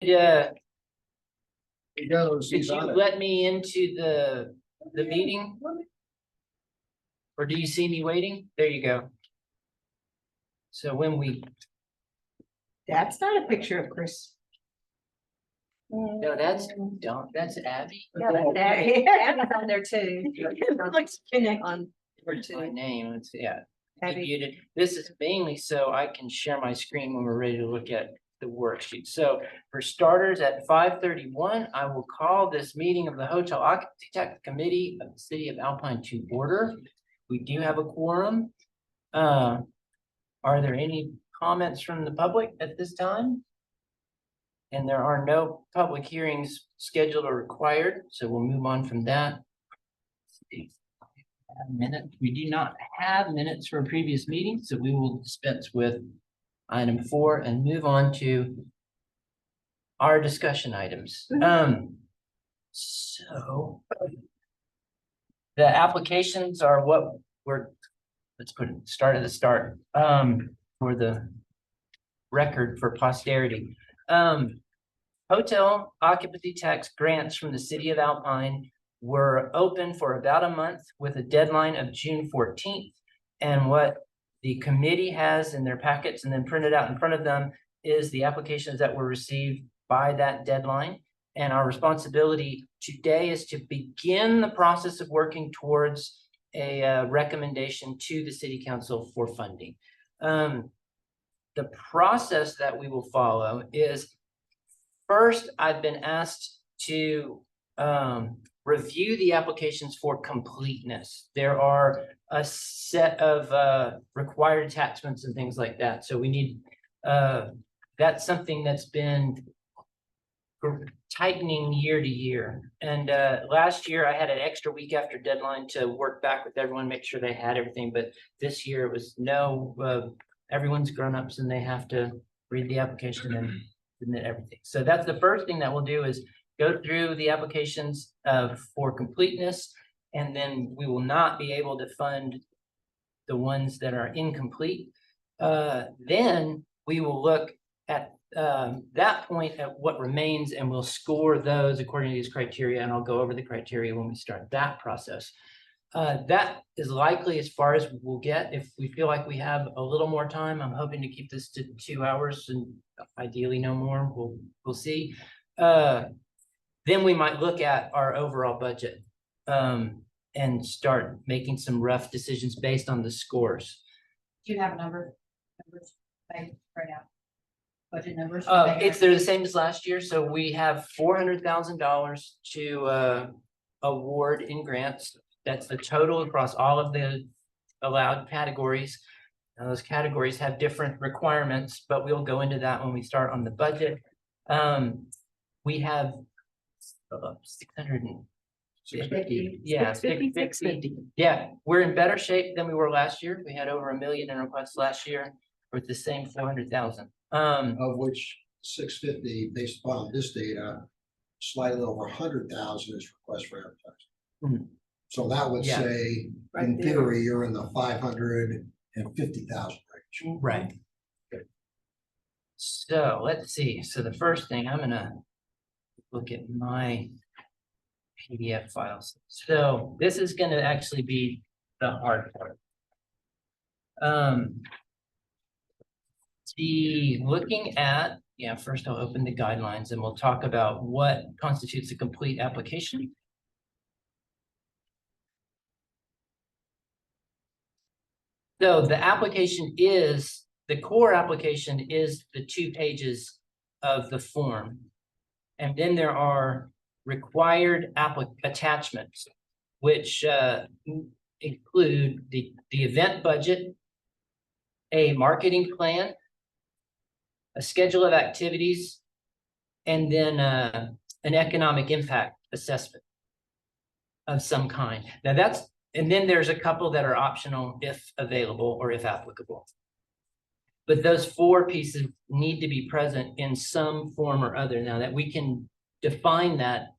Yeah, He goes, did he's you on it. let me into the meeting? Or do you see me waiting? There you go. So when we, That's not a picture of Chris. no, that's Abby. Yeah, that's Abby. Abby's on there too. Looks connected on her My too. name, it's, yeah. Abby. Muted. This is mainly so I can share my screen when we're ready to look at the worksheet. So for starters, at 5:31, I will call this meeting of the Hotel Occupancy Tax Committee of the City of Alpine to order. We do have a quorum. Are there any comments from the public at this time? And there are no public hearings scheduled or required, so we'll move on from that. Minute, we do not have minutes from previous meetings, so we will dispense with item 4 and move on to our discussion items. So the applications are what let's put it, start at the start, for the record for posterity. Hotel occupancy tax grants from the city of Alpine were open for about a month with a deadline of June 14th. And what the committee has in their packets and then printed out in front of them is the applications that were received by that deadline. And our responsibility today is to begin the process of working towards a recommendation to the city council for funding. The process that we will follow is, first, I've been asked to review the applications for completeness. There are a set of required attachments and things like that. So we need, that's something that's been tightening year to year. And last year I had an extra week after deadline to work back with everyone, make sure they had everything. But this year it was no, everyone's grown-ups and they have to read the application and submit everything. So that's the first thing that we'll do, is go through the applications for completeness, and then we will not be able to fund the ones that are incomplete. Then we will look at that point at what remains, and we'll score those according to these criteria, and I'll go over the criteria when we start that process. That is likely as far as we'll get. If we feel like we have a little more time, I'm hoping to keep this to 2 hours and ideally no more. We'll see. Then we might look at our overall budget and start making some rough decisions based on the scores. Do you have numbers right now? Budget numbers? They're the same as last year. So we have $400,000 to award in grants. That's the total across all of the allowed categories. Now, those categories have different requirements, but we'll go into that when we start on the budget. We have 650. Yeah, 650. Yeah, we're in better shape than we were last year. We had over $1 million in requests last year with the same 400,000. Of which 650, based upon this data, slightly over 100,000 is request for advertising. So that would say, Right in there. theory, you're in the 550,000 range. Right. So let's see. So the first thing, I'm gonna look at my PDF files. So this is gonna actually be the hard part. Looking at, first I'll open the guidelines and we'll talk about what constitutes a complete application. So the application is, the core application is the 2 pages of the form. And then there are required attachments, which include the event budget, a marketing plan, a schedule of activities, and then an economic impact assessment of some kind. Now and then there's a couple that are optional if available or if applicable. But those 4 pieces need to be present in some form or other. Now that we can define that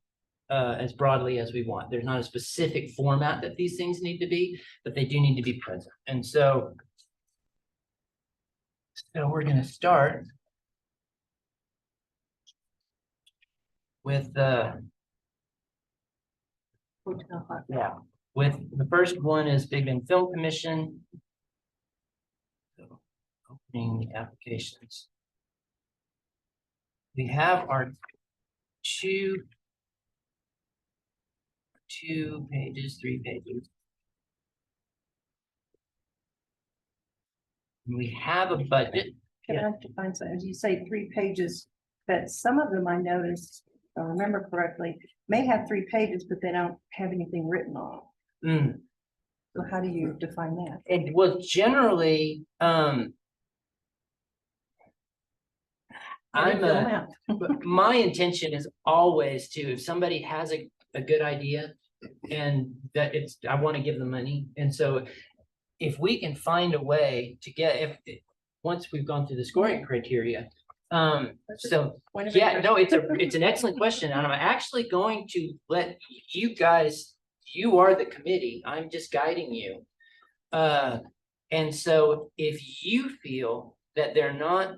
as broadly as we want. There's not a specific format that these things need to be, but they do need to be present. And so we're going to start with yeah, with the first one is Big Bend Film Commission. So, opening the applications. We have our two pages, 3 pages. And we have a budget. Can I have to find some, as you say, 3 pages, but some of them I noticed, if I remember correctly, may have 3 pages, but they don't have anything written on it. Mm. So how do you define that? It was generally, Fill them out. but my intention is always to, if somebody has a good idea and that I want to give them money. And so if we can find a way to get, once we've gone through the so yeah, no, it's an excellent question. And I'm actually going to let you guys, you are the committee. I'm just guiding you. And so if you feel that they're not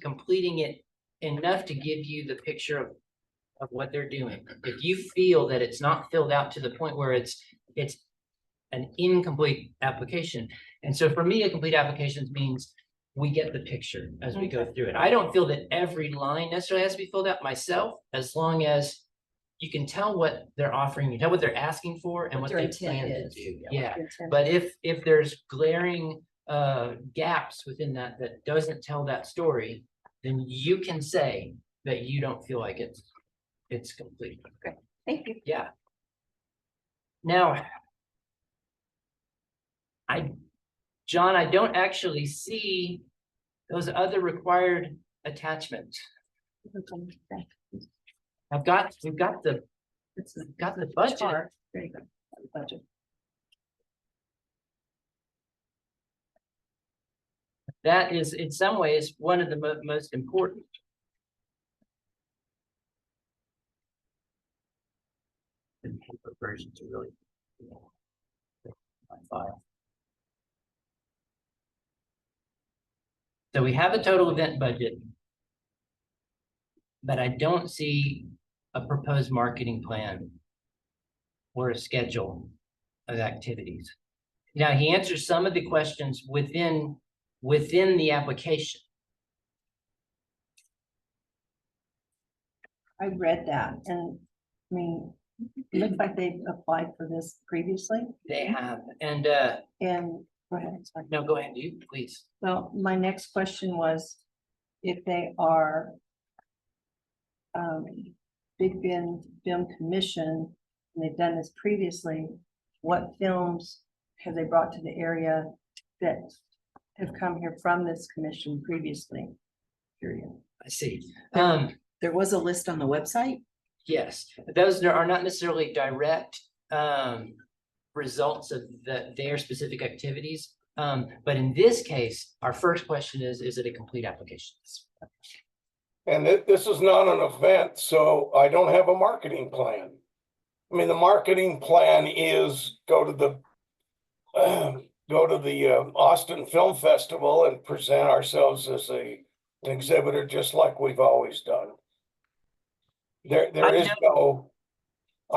completing it enough to give you the picture of what they're doing, if you feel that it's not filled out to the point where it's an incomplete application. And so for me, a complete application means we get the picture as we go through it. I don't feel that every line necessarily has to be filled out myself, as long as you can tell what they're offering, you tell what they're asking for and what they plan to do. Yeah, but if there's glaring gaps within that doesn't tell that story, then you can say that you don't feel like it's complete. Okay, thank you. Yeah. Now, John, I don't actually see those other required attachments. We've got the budget. Chart. There you go. Budget. That is, in some ways, one of the most important. The paper versions are really my file. So we have a total event budget, but I don't see a proposed marketing plan or a schedule of activities. Now, he answers some of the questions within the application. I read that, and I mean, it looks like they've applied for this previously. They have, and Go ahead, sorry. no, go ahead, you please. Well, my next question was, if they are Big Bend Film Commission, and they've done this previously, what films have they brought to the area that have come here from this commission previously? Period. I see. There was a list on the website. Yes, those are not necessarily direct results of their specific activities. But in this case, our first question is it a complete application? And this is not an event, so I don't have a marketing plan. I mean, the marketing plan is go to the Austin Film Festival and present ourselves as an exhibitor, just like we've always done. I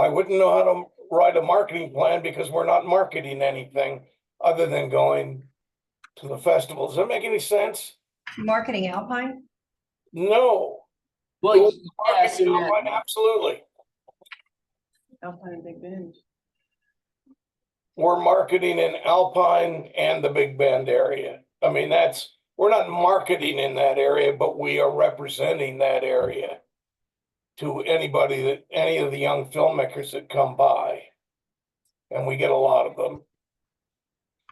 wouldn't know how to write a marketing plan because we're not marketing anything other than going to the festival. Does that make any sense? Marketing Alpine? No. Well, yes, Absolutely. Alpine Big Bend. We're marketing in Alpine and the Big Bend area. I mean, we're not marketing in that area, but we are representing that area to any of the young filmmakers that come by. And we get a lot of them.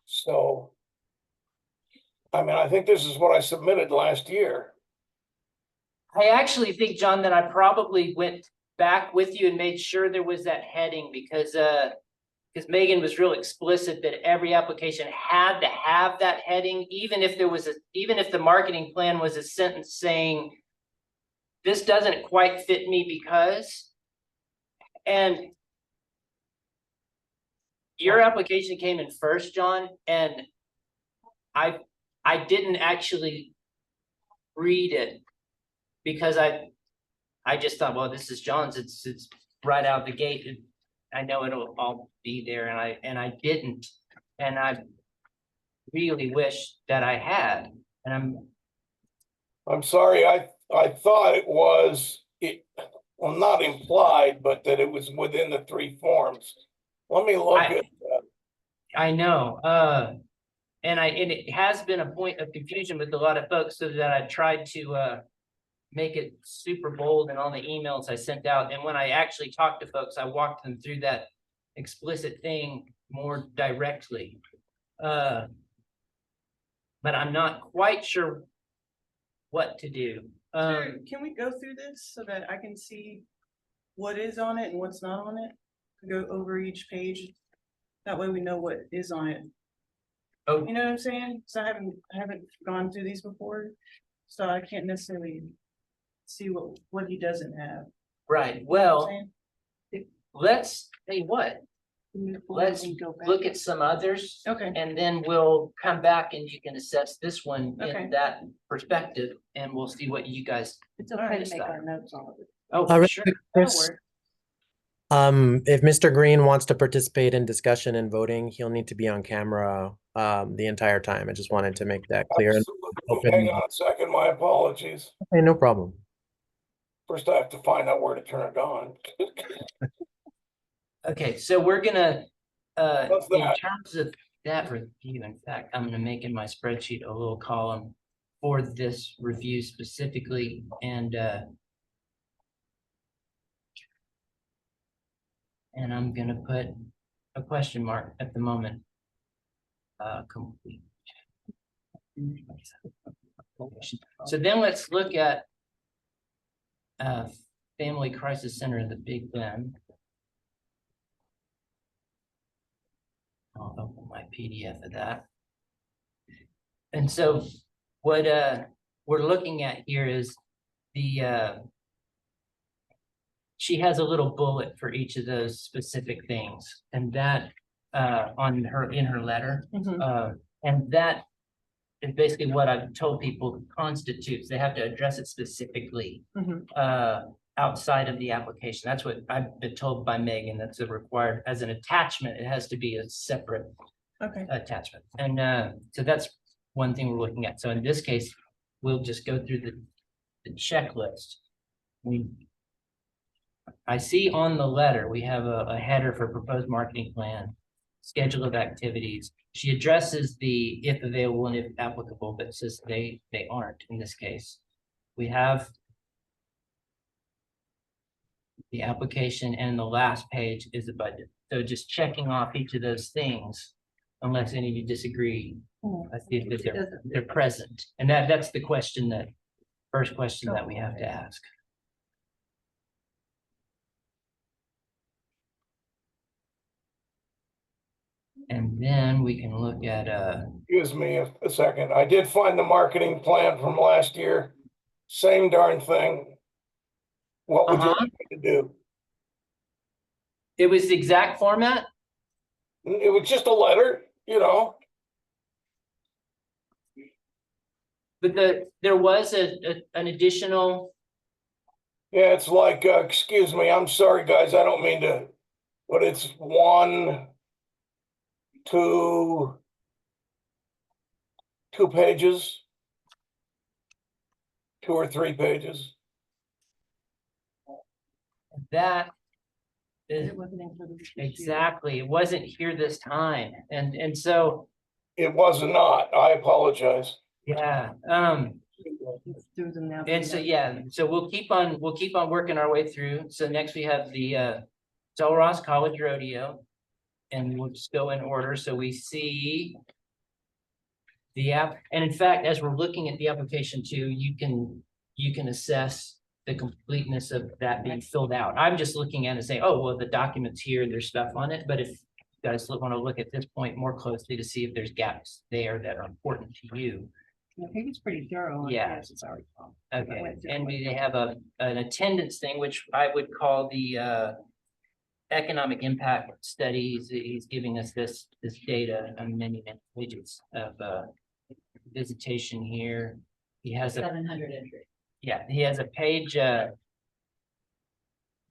So, I mean, I think this is what I submitted last year. I actually think, John, that I probably went back with you and made sure there was that heading because Megan was real explicit that every application had to have that heading, even if the marketing plan was a sentence saying, this doesn't quite fit me because, and your application came in first, John, and I didn't actually read it because I just thought, well, this is John's, it's right out the gate. I know it'll all be there, and I didn't, and I really wish that I had, and I'm sorry, I thought it was, well, not implied, but that it was within the 3 forms. Let me look at, I know, and it has been a point of confusion with a lot of folks, so that I tried to, make it super bold in all the emails I sent out. And when I actually talked to folks, I walked them through that explicit thing more directly. But I'm not quite sure what to do. Sure, can we go through this so that I can see what is on it and what's not on it? Go over each page. That way we know what is on it. Oh. You know what I'm saying? So I haven't gone through these before, so I can't necessarily see what he doesn't have. Right, You know what well, I'm saying? let's, hey, what? Let's look at some others. Okay, And then we'll come back and you can assess this one Okay. in that perspective, and we'll see what you guys. It's okay to make our notes on it. Oh, Real sure. quick, that'll Chris, work. if Mr. Green wants to participate in discussion and voting, he'll need to be on camera the entire time. I just wanted to make that clear. absolutely, hang on a second, my apologies. Okay, no problem. First, I have to find out where to turn it on. Okay, so we're gonna, What's in that? terms of that review, in fact, I'm gonna make in my spreadsheet a little column for this review specifically, and I'm gonna put a question mark at the moment. Complete. So then let's look at Family Crisis Center in the Big Bend. I'll open my PDF of that. And so what we're looking at here is the she has a little bullet for each of those specific things, and that in her letter, and that is basically what I've told people constitutes. They have to address it specifically outside of the application. That's what I've been told by Megan. That's a required, as an attachment, it has to be a separate Okay, attachment. And so that's one thing we're looking at. So in this case, we'll just go through the checklist. I see on the letter, we have a header for proposed marketing plan, schedule of activities. She addresses the if available and if applicable, but says they aren't in this case. We have the application, and the last page is the budget. So just checking off each of those things, unless any of you disagree. I see if they're present. And that's the question first question that we have to ask. And then we can look at Excuse me a second. I did find the marketing plan from last year. Same darn thing. What would you like me to do? it was the exact format. It was just a letter, you know. But there was an additional. Yeah, it's like, excuse me, I'm sorry, guys, I don't mean to, but it's 1, 2 pages. 2 or 3 pages. That is It wasn't included this year. exactly, it wasn't here this time, and so, It was not, I apologize. yeah, It's through them now. and so, yeah, so we'll keep on working our way through. So next we have the Del Ross College Rodeo, and we'll just go in order. So we see the app, and in fact, as we're looking at the application too, you can assess the completeness of that being filled out. I'm just looking at it and saying, oh, well, the document's here, there's stuff on it. But if you guys want to look at this point more closely to see if there's gaps there that are important to you. I think it's pretty thorough. Yeah. It's already. Okay, and they have an attendance thing, which I would call the economic impact studies. He's giving us this data on many pages of visitation here. He has a 700 entry. Yeah, he has a page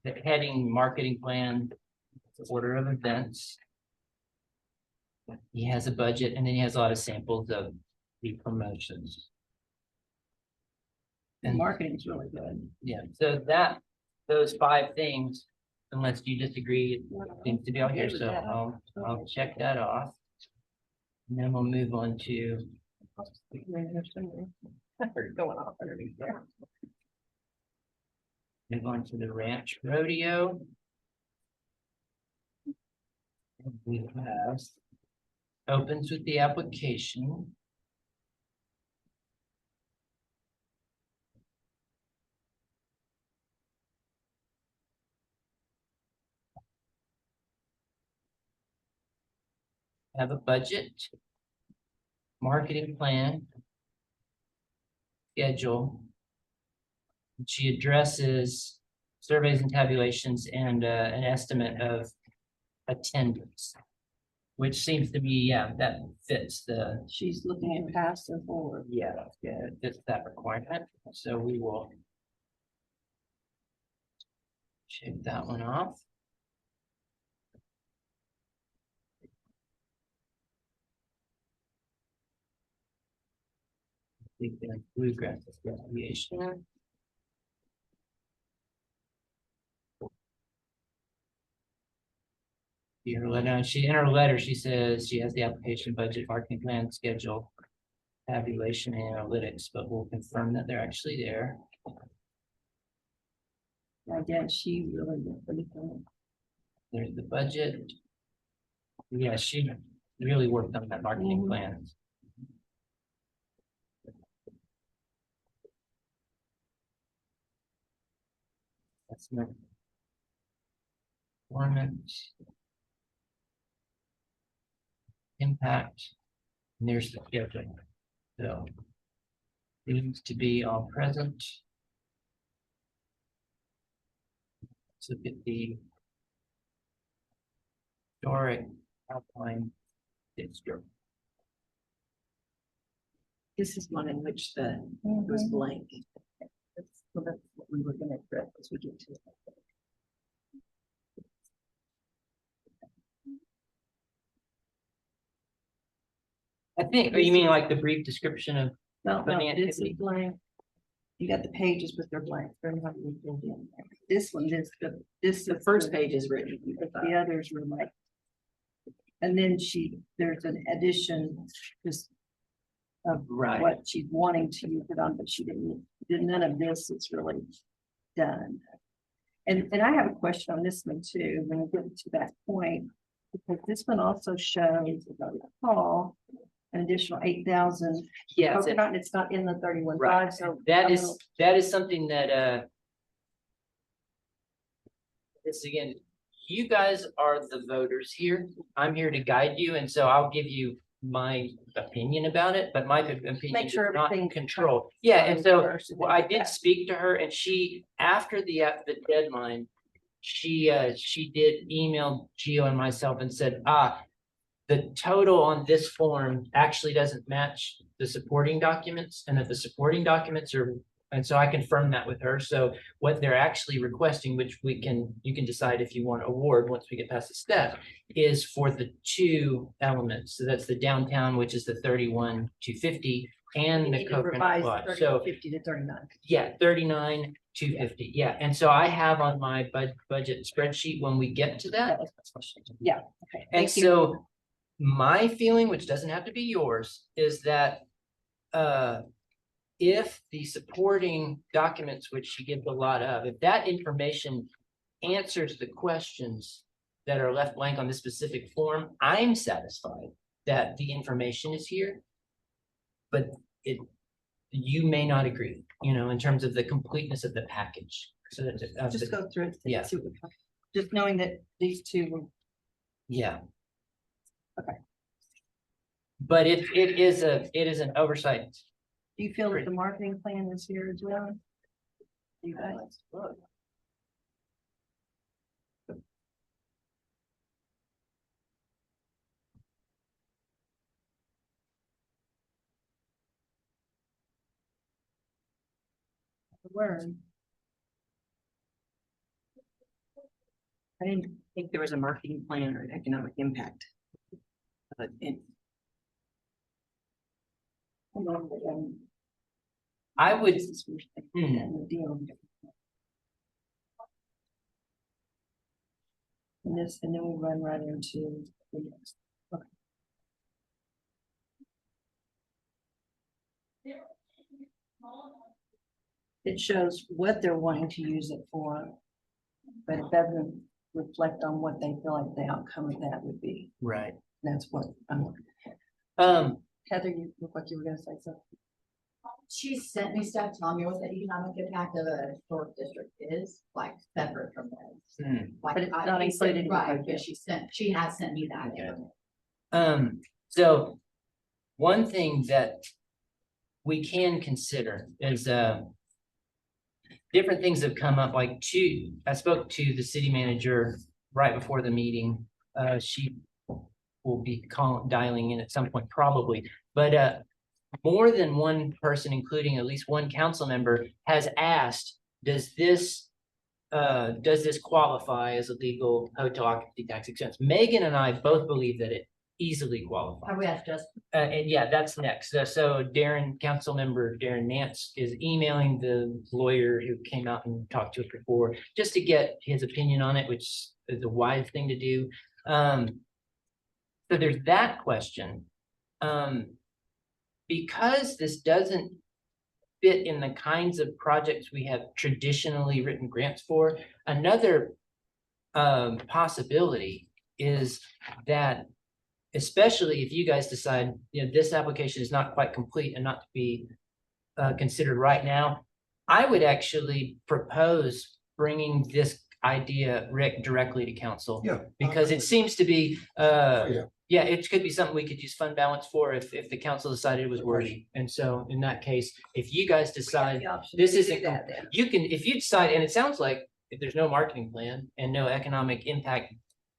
the heading marketing plan, order of events. He has a budget and then he has a lot of samples of the promotions. And marketing's really good. Yeah, so those 5 things, unless you disagree, it seems to be all here, so I'll check that off. And then we'll move on to. Going off underneath there. Move on to the ranch rodeo. And we have opens with the application. Have a budget, marketing plan, schedule. She addresses surveys and tabulations and an estimate of attendance, which seems to be, yeah, that fits the, She's looking at past and forward. yeah, it fits that requirement. So we will check that one off. Bluegrass recreation. Her letter, in her letter, she says she has the application budget, marketing plan, schedule, tabulation, and analytics, but we'll confirm that they're actually there. Again, she really did pretty good. There's the budget. Yeah, she really worked on that marketing plan. That's my performance. Impact. And there's the schedule. So needs to be all present. Let's look at the historic outline district. This is one in which the, it was blank. That's what we were gonna address as we get to it. I think, or you mean like the brief description of, No, Funny this is activity. blank. You got the pages, but they're blank. They're not really filled in. This one, this, The first page is written. the others were like. And then there's an addition, just of Right. what she's wanting to use it on, but she none of this is really done. And I have a question on this one too, when we get to that point, because this one also shows, if I recall, an additional 8,000. yes, It's not in the 31.5, Right. so. that I'm is something that, this again, you guys are the voters here. I'm here to guide you, and so I'll give you my opinion about it, but my opinion Make is sure not everything control. Yeah, and so first and then I get did that. speak to her, and she, after the deadline, she did email Gio and myself and said, the total on this form actually doesn't match the supporting documents, and that the supporting documents are, and so I confirmed that with her. So what they're actually requesting, which you can decide if you want award once we get past the step, is for the 2 elements. So that's the downtown, which is the 31,250, You and the need to Coconut revise Lodge. 30 So 50 to 39. yeah, 39,250. Yeah, and so I have on my budget spreadsheet when we get to that. Yeah, okay. And Thank you. so my feeling, which doesn't have to be yours, is that if the supporting documents, which she gives a lot of, if that information answers the questions that are left blank on this specific form, I'm satisfied that the information is here. But you may not agree, in terms of the completeness of the package. So that, Just go through it. Yeah. See what- Just knowing that these two were. yeah. Okay. But it is an oversight. Do you feel that the marketing plan is here as well? You guys? Word. I didn't think there was a marketing plan or an economic impact. But it, I would, And this, and then we run right into the next. Okay. It shows what they're wanting to use it for, but it doesn't reflect on what they feel like the outcome of that would be. right. That's what Heather, you look like you were gonna say something. She sent me stuff telling me what the economic impact of a historic district is, like separate from this. Like, But it's not he said, included in the right, budget. but she has sent me that. Okay. So one thing that we can consider is, different things have come up, like I spoke to the city manager right before the meeting. She will be dialing in at some point probably, but, more than one person, including at least one council member, has asked, does this qualify as a legal hotel occupancy tax expense? Megan and I both believe that it easily qualifies. Have we asked just? And yeah, that's next. So Council Member Darren Nance is emailing the lawyer who came out and talked to us before, just to get his opinion on it, which is a wise thing to do. So there's that question. Because this doesn't fit in the kinds of projects we have traditionally written grants for, another possibility is that, especially if you guys decide, this application is not quite complete and not to be considered right now, I would actually propose bringing this idea, Rick, directly to council. Yeah. Because it seems to be, Yeah. it could be something we could use fund balance for if the council decided it was worthy. And so in that case, if you guys decide this isn't, you can, if you decide, and it sounds like if there's no marketing plan and no economic impact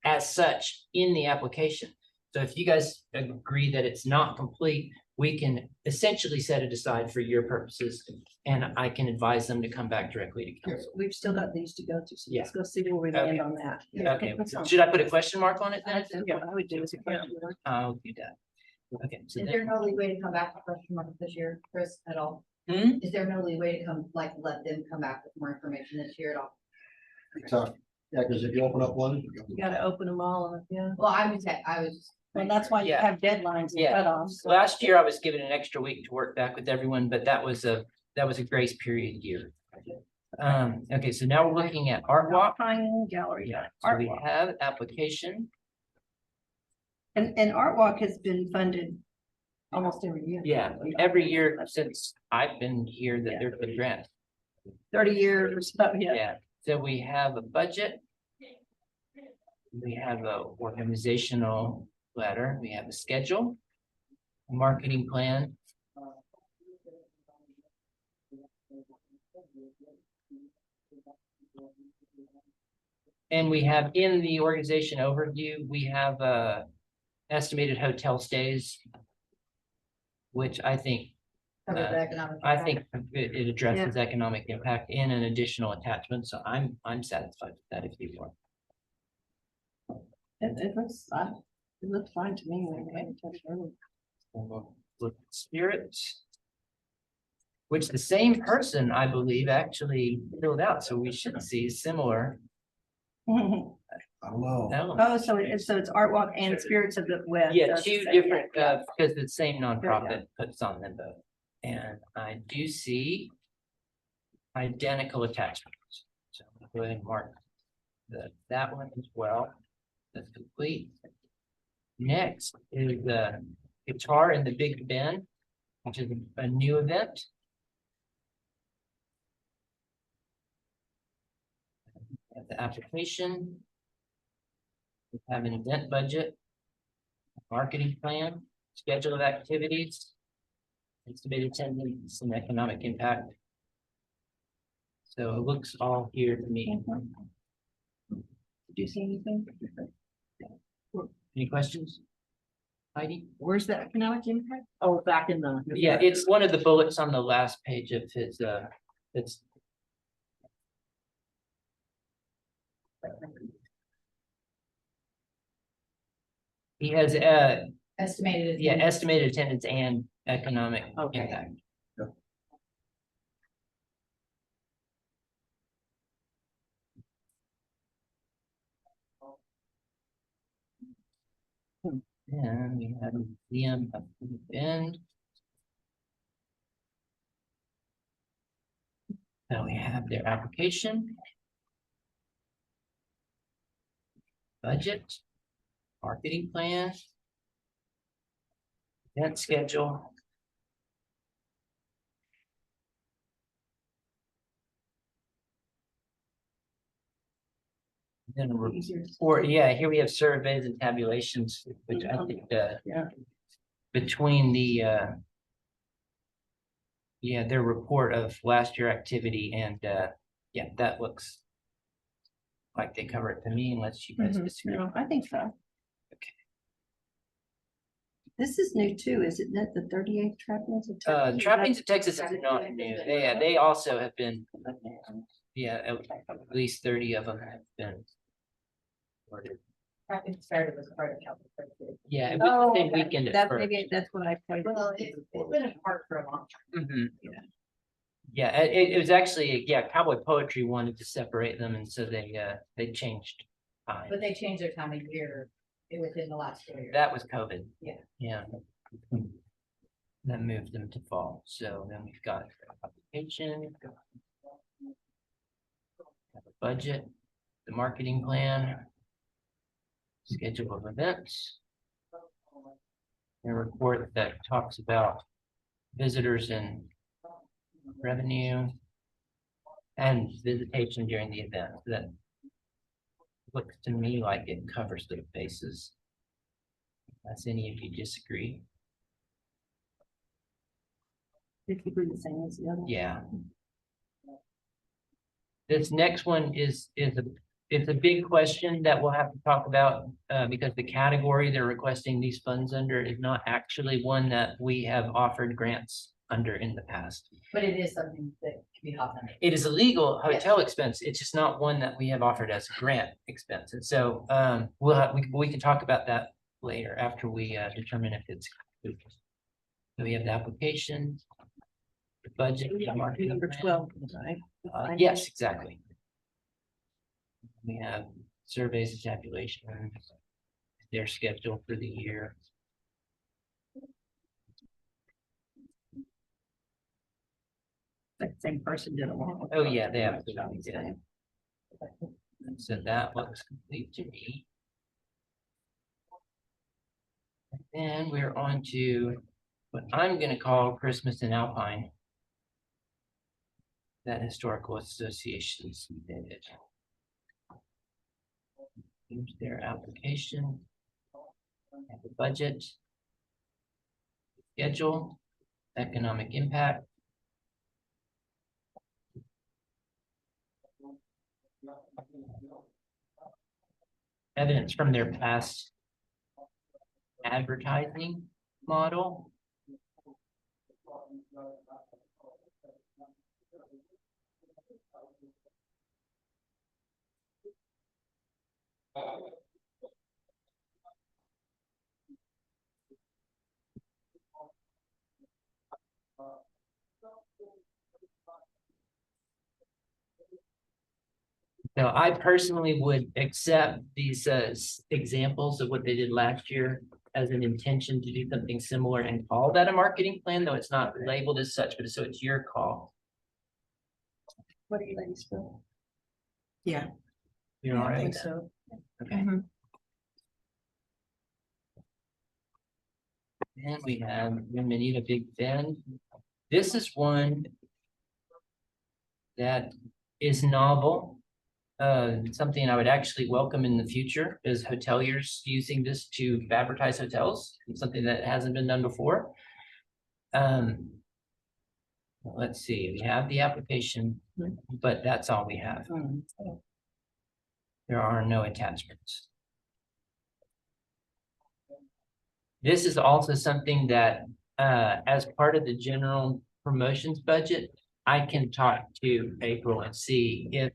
as such in the application. So if you guys agree that it's not complete, we can essentially set it aside for your purposes, and I can advise them to come back directly to council. We've still got these to go to, so Yeah. let's go see where we land on that. Okay, That's fine. should I put a question mark on it then? That's what I would do is a question mark. I'll do that. Okay. So Is then- there no leeway to come back with question mark this year, Chris, at all? Hmm? Is there no leeway to come, like, let them come back with more information this year at all? Tough. Yeah, because if you open up one. You gotta open them all up, yeah. Well, I was. And that's why you Yeah. have deadlines and Yeah. cutoffs. Last year I was given an extra week to work back with everyone, but that was a grace period year. Okay, so now we're looking at Art Walk. Alpine Gallery. Yeah, so Art we Walk. have application. And Art Walk has been funded almost every year. Yeah, every year since I've been here that there's been grants. 30 years or so, yeah. Yeah, so we have a budget. We have a organizational letter, we have a schedule, a marketing plan. And we have in the organization overview, we have estimated hotel stays, which I think Cover the economic I impact. think it addresses economic impact in an additional attachment, so I'm satisfied with that if you want. It looks fine to me. When I had it touched earlier. Look at spirits. Which the same person, I believe, actually filled out, so we should see similar I don't know. elements. Oh, so it's Art Walk and Spirits of the West. Yeah, That's the two same, different, yeah. because the same There nonprofit puts on them both. And I do see identical attachments. So I'm gonna go ahead and mark that one as well. That's complete. Next is the guitar in the Big Ben, which is a new event. At the application. We have an event budget. Marketing plan, schedule of activities. Estimated attendance and economic impact. So it looks all here to me. Did you see anything? Any questions? Heidi? where's the economic impact? Oh, back in the. Yeah, it's one of the bullets on the last page of his, it's. He has, Estimated. yeah, estimated attendance and economic Okay. impact. And we have museum of Bend. So we have their application. Budget. Marketing plan. Event schedule. Then a report, yeah, here we have surveys and tabulations, which I think, Yeah. between the, yeah, their report of last year activity and, yeah, that looks like they cover it to me unless you guys disagree. No, I think so. Okay. This is new too, is it not the 38th trappings of Texas? Trappings of Texas is not new. They also have been, yeah, at least 30 of them have been ordered. I think started was part of California. Yeah, it was the Oh, same okay. weekend at That's first. maybe, that's what I played. Well, it's been in park for a long time. Mhm. Yeah, it was actually, yeah, Cowboy Poetry wanted to separate them, and so they changed time. But they changed their time of year within the last 4 years. That was COVID. Yeah. Yeah. That moved them to fall. So then we've got application. Have a budget, the marketing plan. Schedule of events. A report that talks about visitors and revenue. And visitation during the event. That looks to me like it covers the bases. Unless any of you disagree. Basically the same as the other. Yeah. This next one is a big question that we'll have to talk about, because the category they're requesting these funds under is not actually one that we have offered grants under in the past. But it is something that can be offered. It is a legal hotel expense. It's just not one that we have offered as a grant expense. And so, we can talk about that later after we, determine if it's. So we have the application. The budget. the marketing Number plan. 12, right? Yes, exactly. We have surveys and tabulation, their schedule for the year. That same person did a long. Oh, yeah, they absolutely did. And so that looks complete to me. And then we're on to what I'm gonna call Christmas in Alpine. That historical association submitted. Here's their application. And the budget. Schedule, economic impact. Evidence from their past advertising model. Now, I personally would accept these examples of what they did last year as an intention to do something similar and call that a marketing plan, though it's not labeled as such, but so it's your call. What do you ladies feel? Yeah. You're all I right think with that? so. Okay. And we have Manita Big Bend. This is one that is novel. Something I would actually welcome in the future is hoteliers using this to advertise hotels, something that hasn't been done before. Let's see, we have the application, but that's all we have. There are no attachments. This is also something that, as part of the general promotions budget, I can talk to April and see if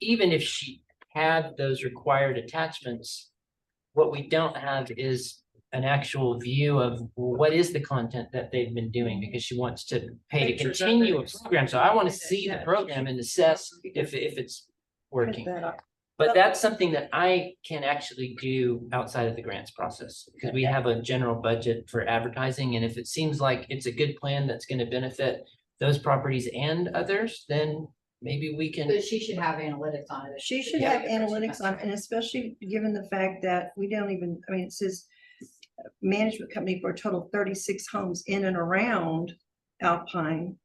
even if she have those required attachments. What we don't have is an actual view of what is the content that they've been doing, because she wants to pay to Pictures of continue a it. program. So I want to see the program and assess if it's working. Print that off. But that's something that I can actually do outside of the grants process, because we have a general budget for advertising, and if it seems like it's a good plan that's gonna benefit those properties and others, then maybe we can. But she should have analytics on it. She should have analytics on, and especially given the fact that we don't even, I mean, it says management company for a total of 36 homes in and around Alpine.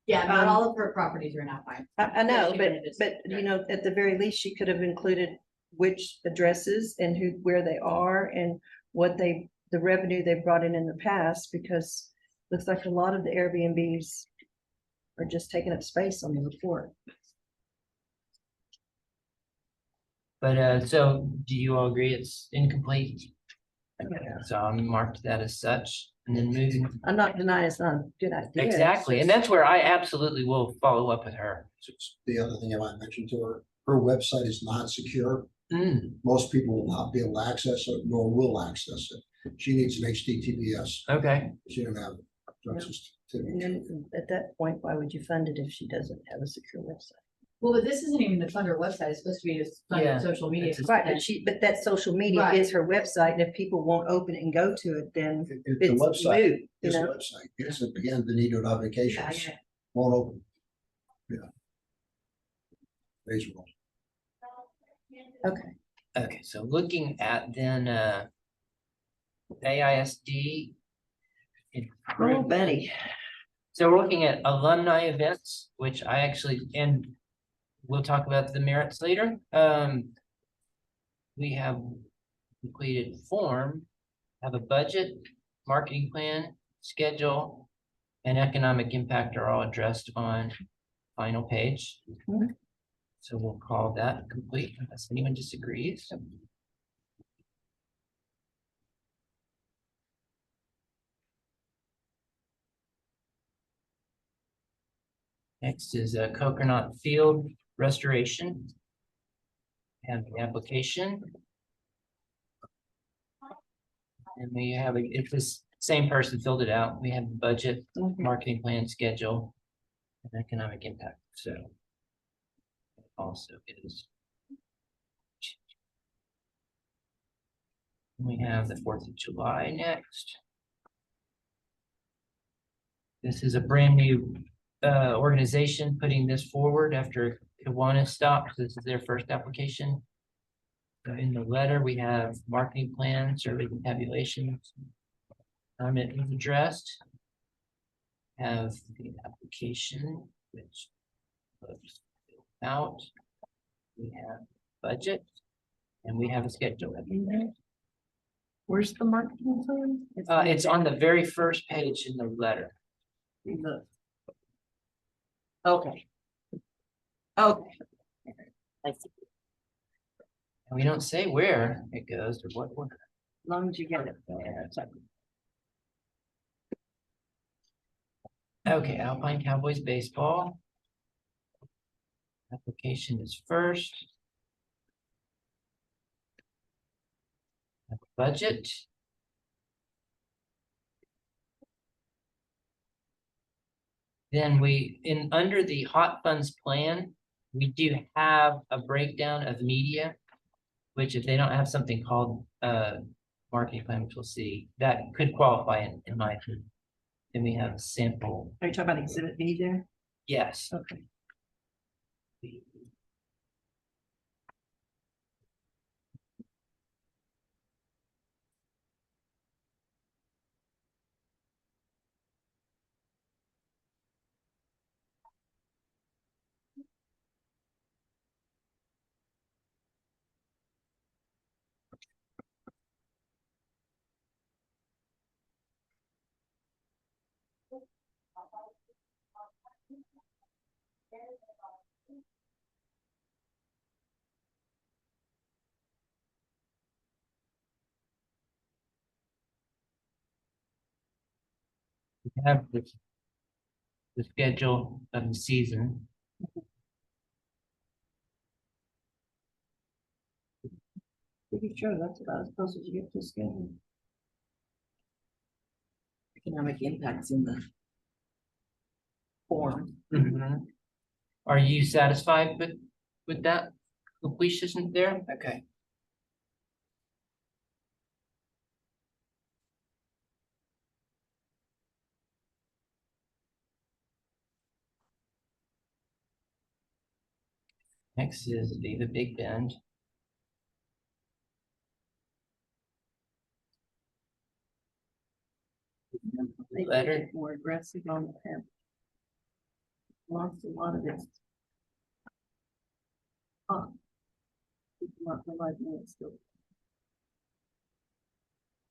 Yeah, not all of her properties are in Alpine. I know, Especially but, when it is- but you know, at the very least, she could have included which addresses and who, where they are and what they, the revenue they brought in the past, because looks like a lot of the Airbnbs are just taking up space on the report. But so do you all agree it's incomplete? Okay, so I'll mark that as such, and then moving. I'm not denying it's not a good idea. Exactly, and that's where I absolutely will follow up with her. So the other thing I might mention to her, her website is not secure. Mm, Most people will not be able to access it, nor will access it. She needs an HTTPS. okay, She don't have access to And it. then at that point, why would you fund it if she doesn't have a secure website? Well, but this isn't even the funder website. It's supposed to be just Yeah, funded social media. it's a- Right, but that social media Right. is her website, and if people won't open it and go to it, then If the it's website moot, you is a know? website, it's again, the need of Yeah, notifications, yeah. won't open. Yeah. Reasonable. Okay. okay, so looking at then AISD. Oh, Betty. So we're looking at alumni events, which I actually, and we'll talk about the merits later. We have completed form, have a budget, marketing plan, schedule, and economic impact are all addressed on final page. Mhm. So we'll call that complete unless anyone disagrees. Next is a Coconut Field restoration. And the application. And we have, if this same person filled it out, we have the budget, Mhm. marketing plan, schedule, and economic impact, so. it also is. We have the 4th of July next. This is a brand new organization putting this forward after Kiwanis stopped. This is their first application. So in the letter, we have marketing plan, survey tabulations. It is addressed. Have the application, which looks out. We have budget, and we have a schedule. Where's the marketing plan? It's on the very first page in the letter. Okay. Okay. I see. And we don't say where it goes or what order. As long as you get it. Yeah, it's like- Okay, Alpine Cowboys baseball. Application is first. Budget. Then under the hot funds plan, we do have a breakdown of media. Which if they don't have something called marketing plan, which we'll see, that could qualify in my opinion. Then we have a sample, Are you talking about exhibit B there? yes. Okay. We have the schedule of the season. Pretty sure that's about as close as you get to schedule. Economic impacts in the form. Mhm. Are you satisfied with that completion there? Okay. Next is the Big Bend. They could Letter. get more aggressive on the pen. Lost a lot of it. Not realizing it's still.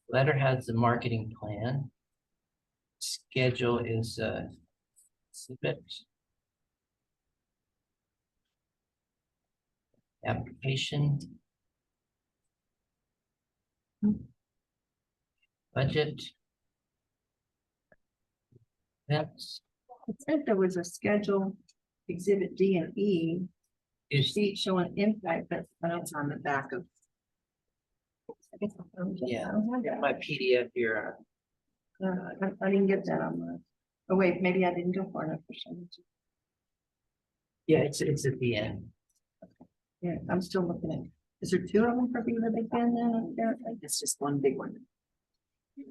Letter has the marketing plan. Schedule is submit. Application. Budget. That's It said there was a schedule, exhibit D and E, is sheet showing impact, but I don't. It's on the back of. I guess I don't get- Yeah. I don't have that. my PDF here. I didn't get that on the, oh wait, maybe I didn't go far enough for some reason. Yeah, it's at the end. Yeah, I'm still looking at, is there two of them for Viva Big Bend then? Apparently? It's just one big one.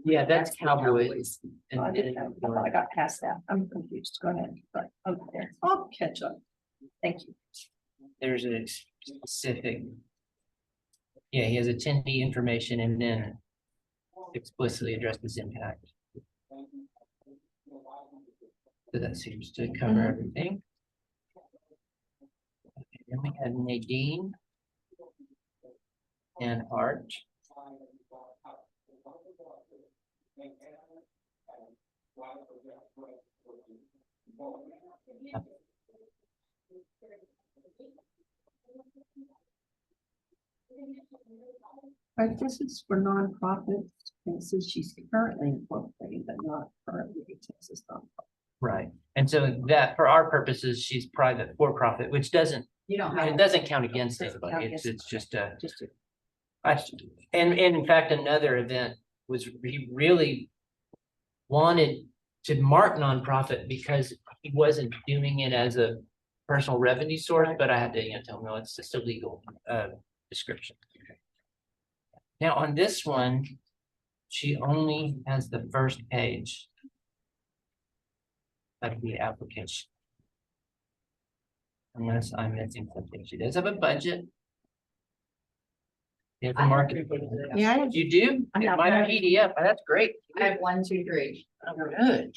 Yeah, that's for Cowboys. Oh, I And didn't- then I thought I got past that. I'm confused. Go ahead. But, okay, I'll catch up. Thank you. there's a specific. Yeah, he has attendee information and then explicitly addresses impact. So that seems to cover everything. Okay, then we had Nadine and Art. Right, this is for nonprofits, and it says she's currently incorporated, but not currently a Texas nonprofit. Right, and so that for our purposes, she's private for profit, which doesn't, You don't it have. doesn't count against Doesn't count anybody. against It's just a. Just to, And in fact, another event was he really wanted to mark nonprofit because he wasn't doing it as a personal revenue source, but I had to, tell him, no, it's just a legal description. Now, on this one, she only has the first page of the application. Unless I'm missing something. She does have a budget. You have the market. yeah, You do? I have My that. PDF, that's great. I have 1, 2, 3. Oh, good.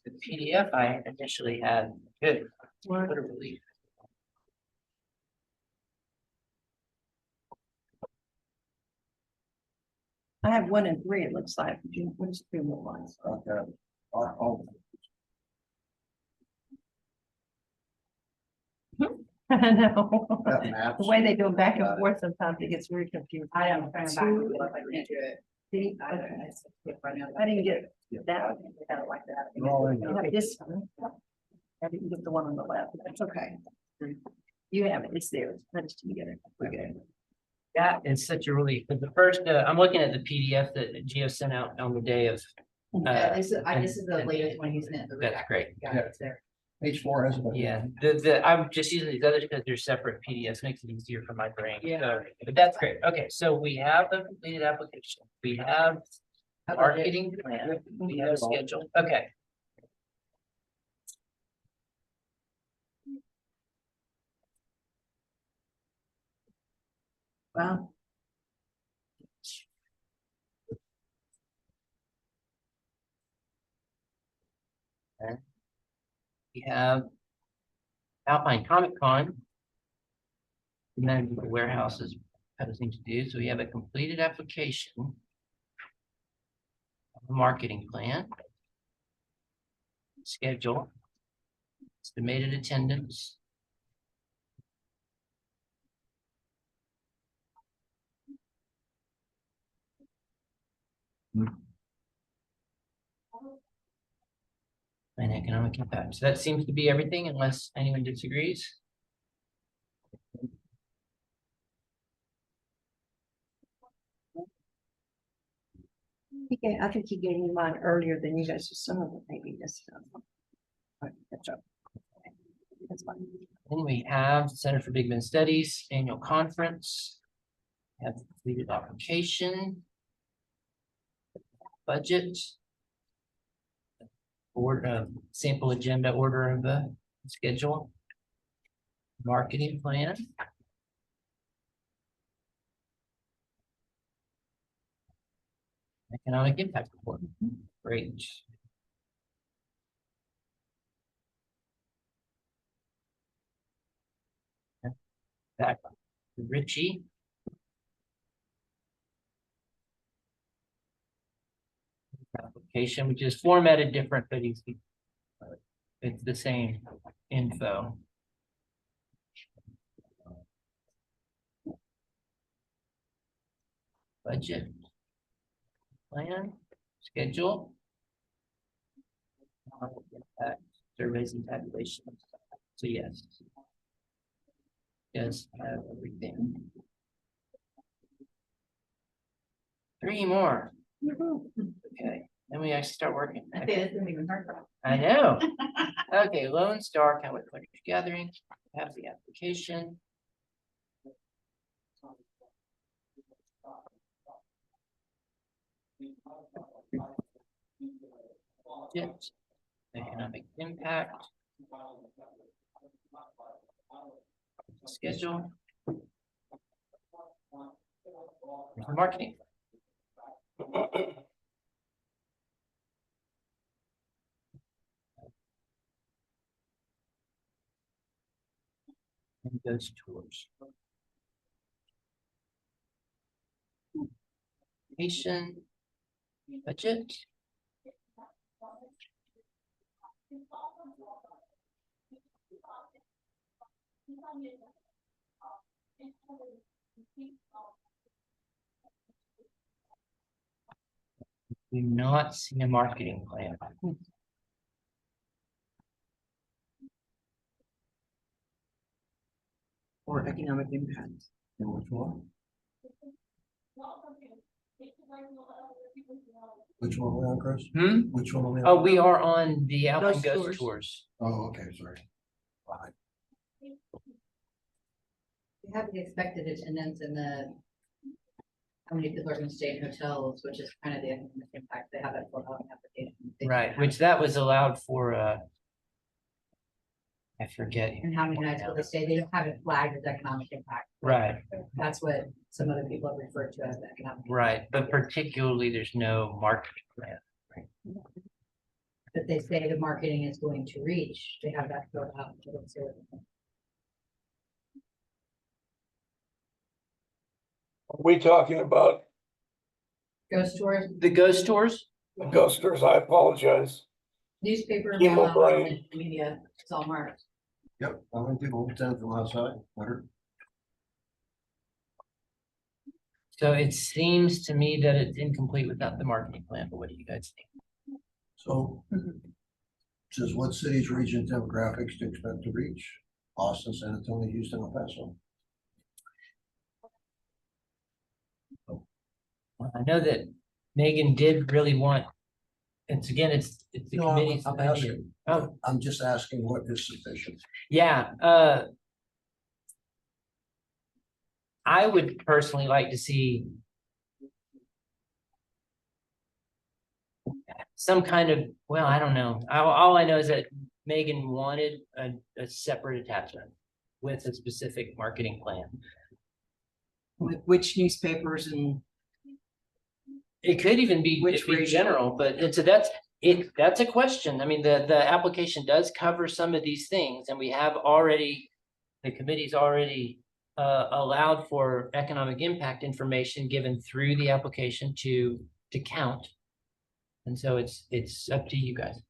The PDF I initially had, good. What a relief. I have 1 and 3, it looks like. What is 3 more lines? Okay. I know. That maps. The way they go back and forth, sometimes it gets very confusing. I am kind of back and Two, forth, I can't do it. See, I okay. skip right now. I didn't get that, I don't like that. They're all in I have this one. I didn't get the one on the left, but that's okay. You have it, it's there, I just didn't get it. We're good. That is such a relief. But the first, I'm looking at the PDF that Gio sent out on the day of. This is the and- latest one he's in. That's great. Yeah, it's there. Page 4 has. a- Yeah, I'm just using these others because they're separate PDFs, makes it easier for my brain. Yeah. So, but that's great. Okay, so we have the completed application. We have marketing plan, we have a schedule. Okay. Wow. We have Alpine Comic Con. And then the warehouses have a thing to do, so we have a completed application. A marketing plan. Schedule. Estimated attendance. And economic impact. So that seems to be everything unless anyone disagrees. I think he gave me mine earlier than you guys, so some of it maybe this. Catch up. That's fine. Then we have Center for Big Bend Studies Annual Conference. Have completed application. Budget. Or sample agenda order of the schedule. Marketing plan. Economic impact report. Great. Back to Richie. Application, which is formatted different, but it's the same info. Budget. Plan, schedule. Surveys and tabulations. So yes. Does have everything. 3 more. Okay, then we actually start working. I think it's gonna be hard. I know. Okay, Lone Star County Footage Gathering, have the application. Budget, economic impact. Schedule. Marketing. And those tours. Patient. Budget. Do not see a marketing plan. Or economic impact. And which one? Which one are we on, Chris? Hmm? Which one are we on? Oh, we are on the Alpine Ghost Ghost tours. Tours. Oh, okay, sorry. Fine. We have the expected attendance in the. How many people are gonna stay in hotels, which is kind of the economic impact, they have that for all application. Right, which that was allowed for, I forget. And how many nights will they stay, they don't have it flagged as economic impact. Right, That's what some other people have referred to as economic. right, but particularly there's no marketing plan. But they say the marketing is going to reach, they have that filled out. Are we talking about Ghost tours, The Ghost Tours? the ghosters? I apologize. newspaper, Chemo mail out, brain. media, it's all marked. Yep, how many people attend from outside? 100? So it seems to me that it's incomplete without the marketing plan, but what do you guys think? So. Says what cities, region demographics to expect to reach? Austin, San Antonio, Houston, El Paso. I know that Megan did really want, it's again, it's the No, I'm- committee's I'm idea. asking. Oh, I'm just asking what is sufficient. yeah, I would personally like to see some kind of, well, I don't know. All I know is that Megan wanted a separate attachment with a specific marketing plan. With which newspapers and It could even be, Which it'd be region? general, but and so that's a question. I mean, the application does cover some of these things, and we have already, the committee's already allowed for economic impact information given through the application to count. And so it's up to you guys.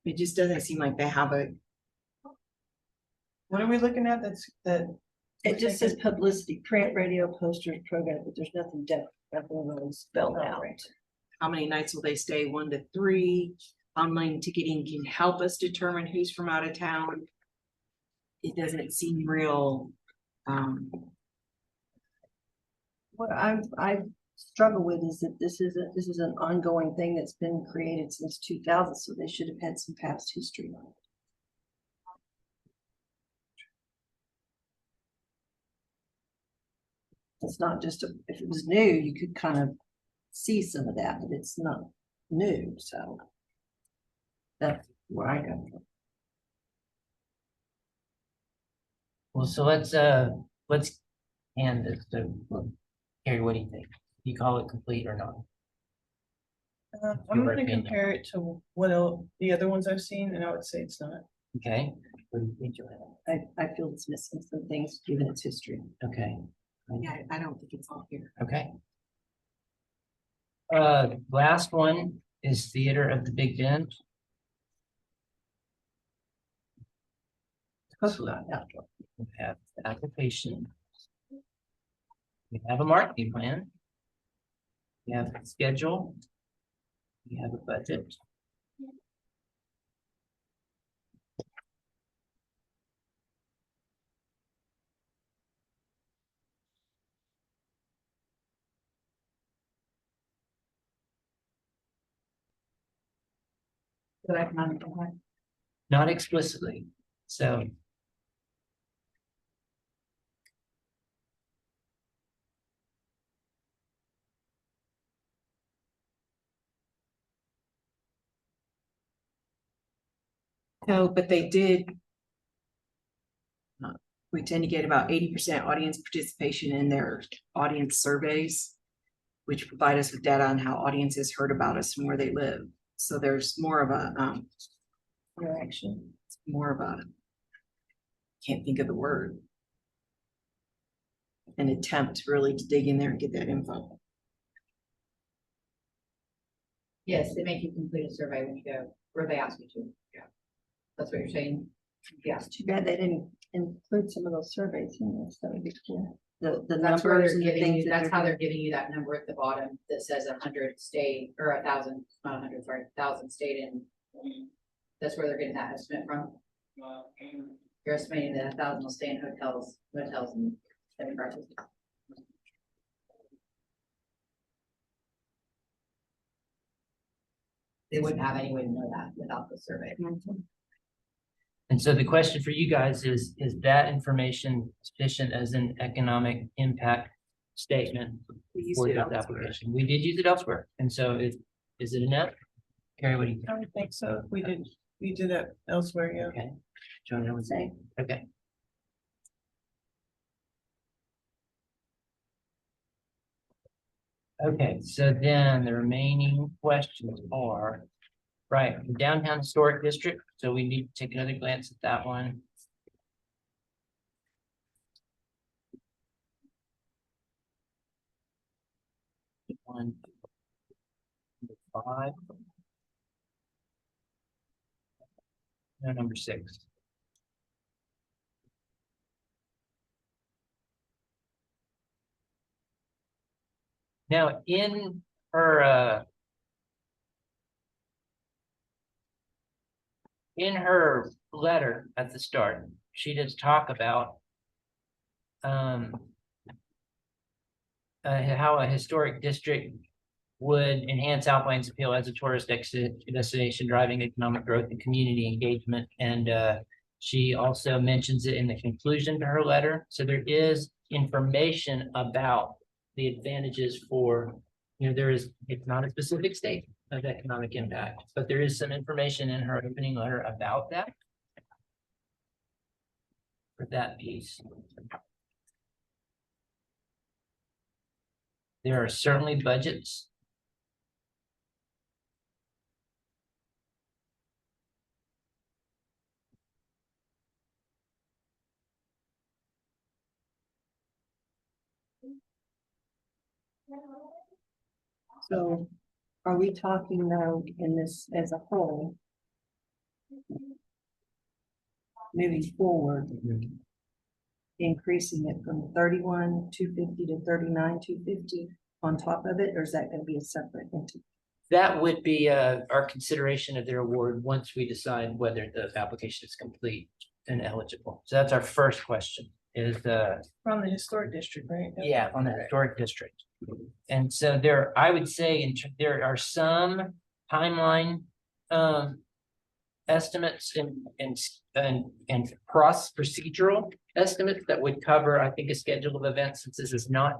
it just doesn't seem like they have a, What are we looking at? That. It just says publicity, print, radio, posters, program, but there's nothing definitely spelled out. how many nights will they stay, 1 to 3? Online ticketing can help us determine who's from out of town. it doesn't seem real, What I struggle with is that this is an ongoing thing that's been created since 2000, so they should have had some past history on it. It's not just if it was new, you could kind of see some of that, but it's not new, so that's where I go from. Well, so let's hand this to Carrie, what do you think? You call it complete or not? I'm Your gonna opinion. compare it to what else, the other ones I've seen, and I would say it's not. Okay, what do you think, Joanna? I feel it's missing some things given its history. Okay, yeah, I don't think it's all here. okay. Last one is Theater of the Big Bend. Hopefully not that one. We have the application. We have a marketing plan. We have a schedule. We have a budget. But economic impact. Not explicitly, so. No, but they did. We tend to get about 80% audience participation in their audience surveys, which provide us with data on how audiences heard about us and where they live. So there's more of a Interaction. it's more of a, can't think of the word. An attempt really to dig in there and get that info. Yes, they make you complete a survey when you go, or they ask you to. Yeah. That's what you're saying? Yes. Too bad they didn't include some of those surveys in this. That would be cool. The That's where numbers they're and the giving things you, that that's how they're giving you that number at the bottom that says 100 stayed, or 1,000, not 100, sorry, 1,000 stayed in. That's where they're getting that estimate from. You're estimating that 1,000 will stay in hotels and bed and breakfast. They wouldn't have any way to know that without the survey. And so the question for you guys is that information sufficient as an economic impact statement We used for it this elsewhere. application? We did use it elsewhere, and so is it enough? Carrie, what do you think? I would think so. We did that elsewhere, yeah. Okay. Joanna would say, okay. Okay, so then the remaining questions are, right, the downtown historic district, so we need to take another glance at that one. One, 5. No, number 6. Now, in her letter at the start, she does talk about how a historic district would enhance Alpine's appeal as a tourist destination, driving economic growth and community engagement. And she also mentions it in the conclusion to her letter. So there is information about the advantages for, it's not a specific statement of economic impact, but there is some information in her opening letter about that. For that piece. There are certainly budgets. So are we talking now in this as a whole? Moving forward, increasing it from 31,250 to 39,250 on top of it, or is that gonna be a separate entity? That would be our consideration of their award once we decide whether the application is complete. and eligible. So that's our first question is From the historic district, right? yeah, on the historic district. And so there, I would say there are some timeline estimates and procedural estimates that would cover, I think, a schedule of events, since this is not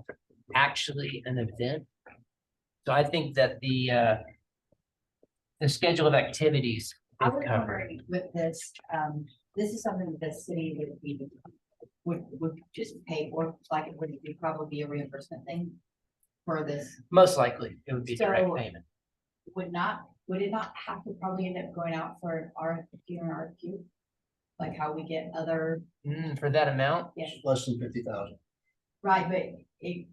actually an event. So I think that the schedule of activities I is would covered. wonder with this, this is something that the city would just pay for, like it would be probably a reimbursement thing for this. Most likely, it would be direct So- payment. Would it not have to probably end up going out for an RFQ and RFQ? Like how we get other, For that amount, yeah, Less than 50,000. right, but it, it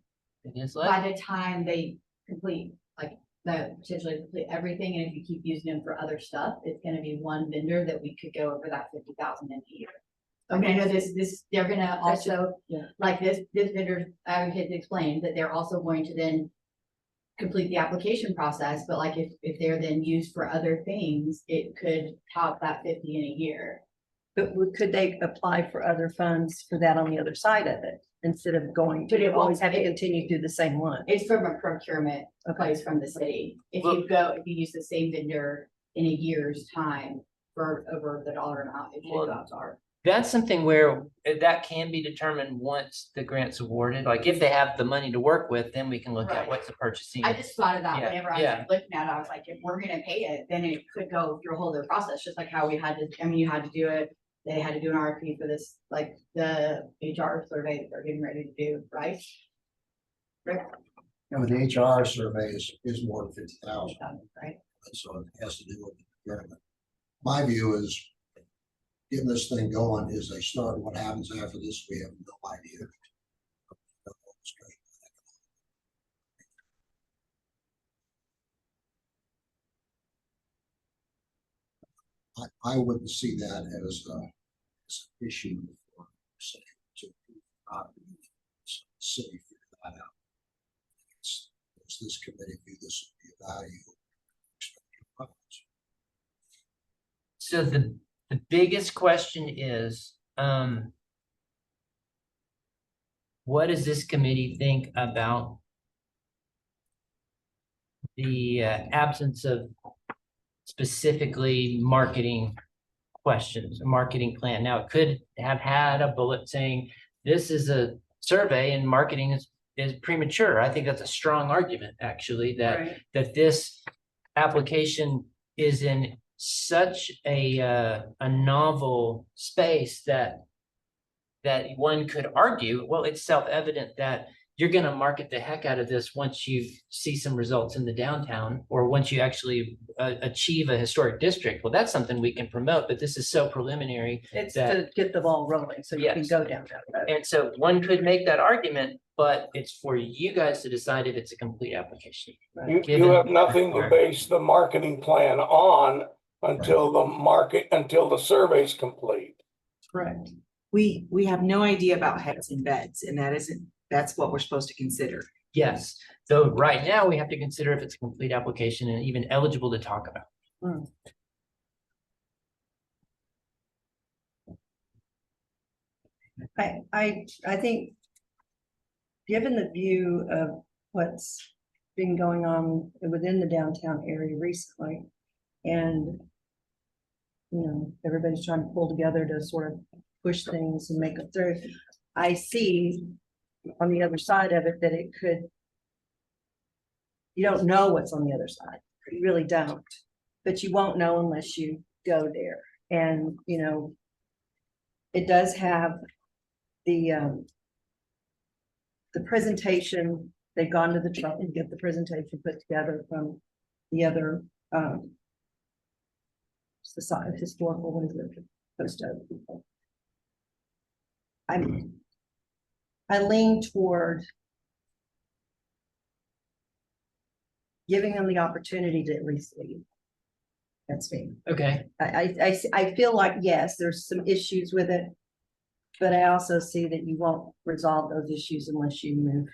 is less. by the time they complete, like, the potentially complete everything, and if you keep using them for other stuff, it's gonna be one vendor that we could go over that 50,000 in a year. I mean, I know this, they're gonna also, yeah. like this vendor advocate explained that they're also going to then complete the application process, but like if they're then used for other things, it could top that 50 in a year. But could they apply for other funds for that on the other side of it, instead of going But to it always won't- have to continue through the same one? It's from a procurement place from the city. If you use the same vendor in a year's time for over the dollar amount, it should go out to our. That's something where that can be determined once the grant's awarded. Like if they have the money to work with, then we can look at Right. what's the purchasing. I just thought of that Yeah, whenever I yeah. was looking at it, I was like, if we're gonna pay it, then it could go through a whole other process, just like how we had to, I mean, you had to do it. They had to do an RFP for this, like the HR survey that they're getting ready to do, right? Rick? You know, the HR survey is more than 50,000. Right? So it has to do with the procurement. My view is getting this thing going is a start. What happens after this, we have no idea. I wouldn't see that as an issue for, say, to city figure that out. Does this committee view this to be a value? So the biggest question is, what does this committee think about the absence of specifically marketing questions, a marketing plan? Now, it could have had a bullet saying, this is a survey and marketing is premature. I think that's a strong argument, actually, Right. that this application is in such a novel space that one could argue, well, it's self-evident that you're going to market the heck out of this once you see some results in the downtown, or once you actually achieve a historic district. Well, that's something we can promote, but this is so preliminary. It's that- to get the ball rolling, so you can Yes. go down that road. And so one could make that argument, but it's for you guys to decide if it's a complete application. You Given- have nothing to base the marketing plan on until the survey's complete. Correct. We have no idea about heads and beds, and that's what we're supposed to consider. Yes, so right now we have to consider if it's a complete application and even eligible to talk about. I think, given the view of what's been going on within the downtown area recently, and everybody's trying to pull together to sort of push things and make it through. I see on the other side of it that it could, you don't know what's on the other side. You really don't, but you won't know unless you go there. And, it does have the presentation. They've gone to the truck and get the presentation put together from the other, society, historical, what is it? Post people. I lean toward giving them the opportunity to at least leave. That's me. Okay, I feel like, yes, there's some issues with it, but I also see that you won't resolve those issues unless you move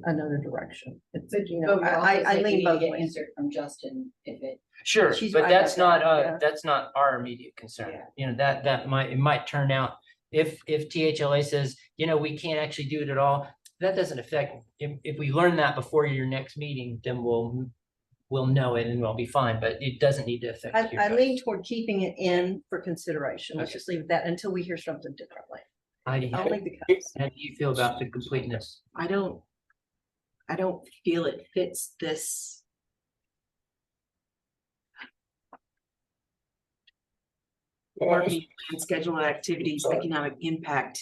another direction. It's, But you know, but we're also I saying we lean need to both get ways. answered from Justin if it, Sure, She's but right that's about not, that, yeah. that's not our immediate concern. Yeah. You know, that might, it might turn out, if THLA says, you know, we can't actually do it at all, that doesn't affect, if we learn that before your next meeting, then we'll know it and we'll be fine, but it doesn't need to affect your I lean vote. toward keeping it in for consideration. Let's Okay. just leave it that until we hear something differently. Heidi, Only because. how do you feel about the completeness? I don't feel it fits this. Marketing plan, schedule of activities, Sorry. economic impact.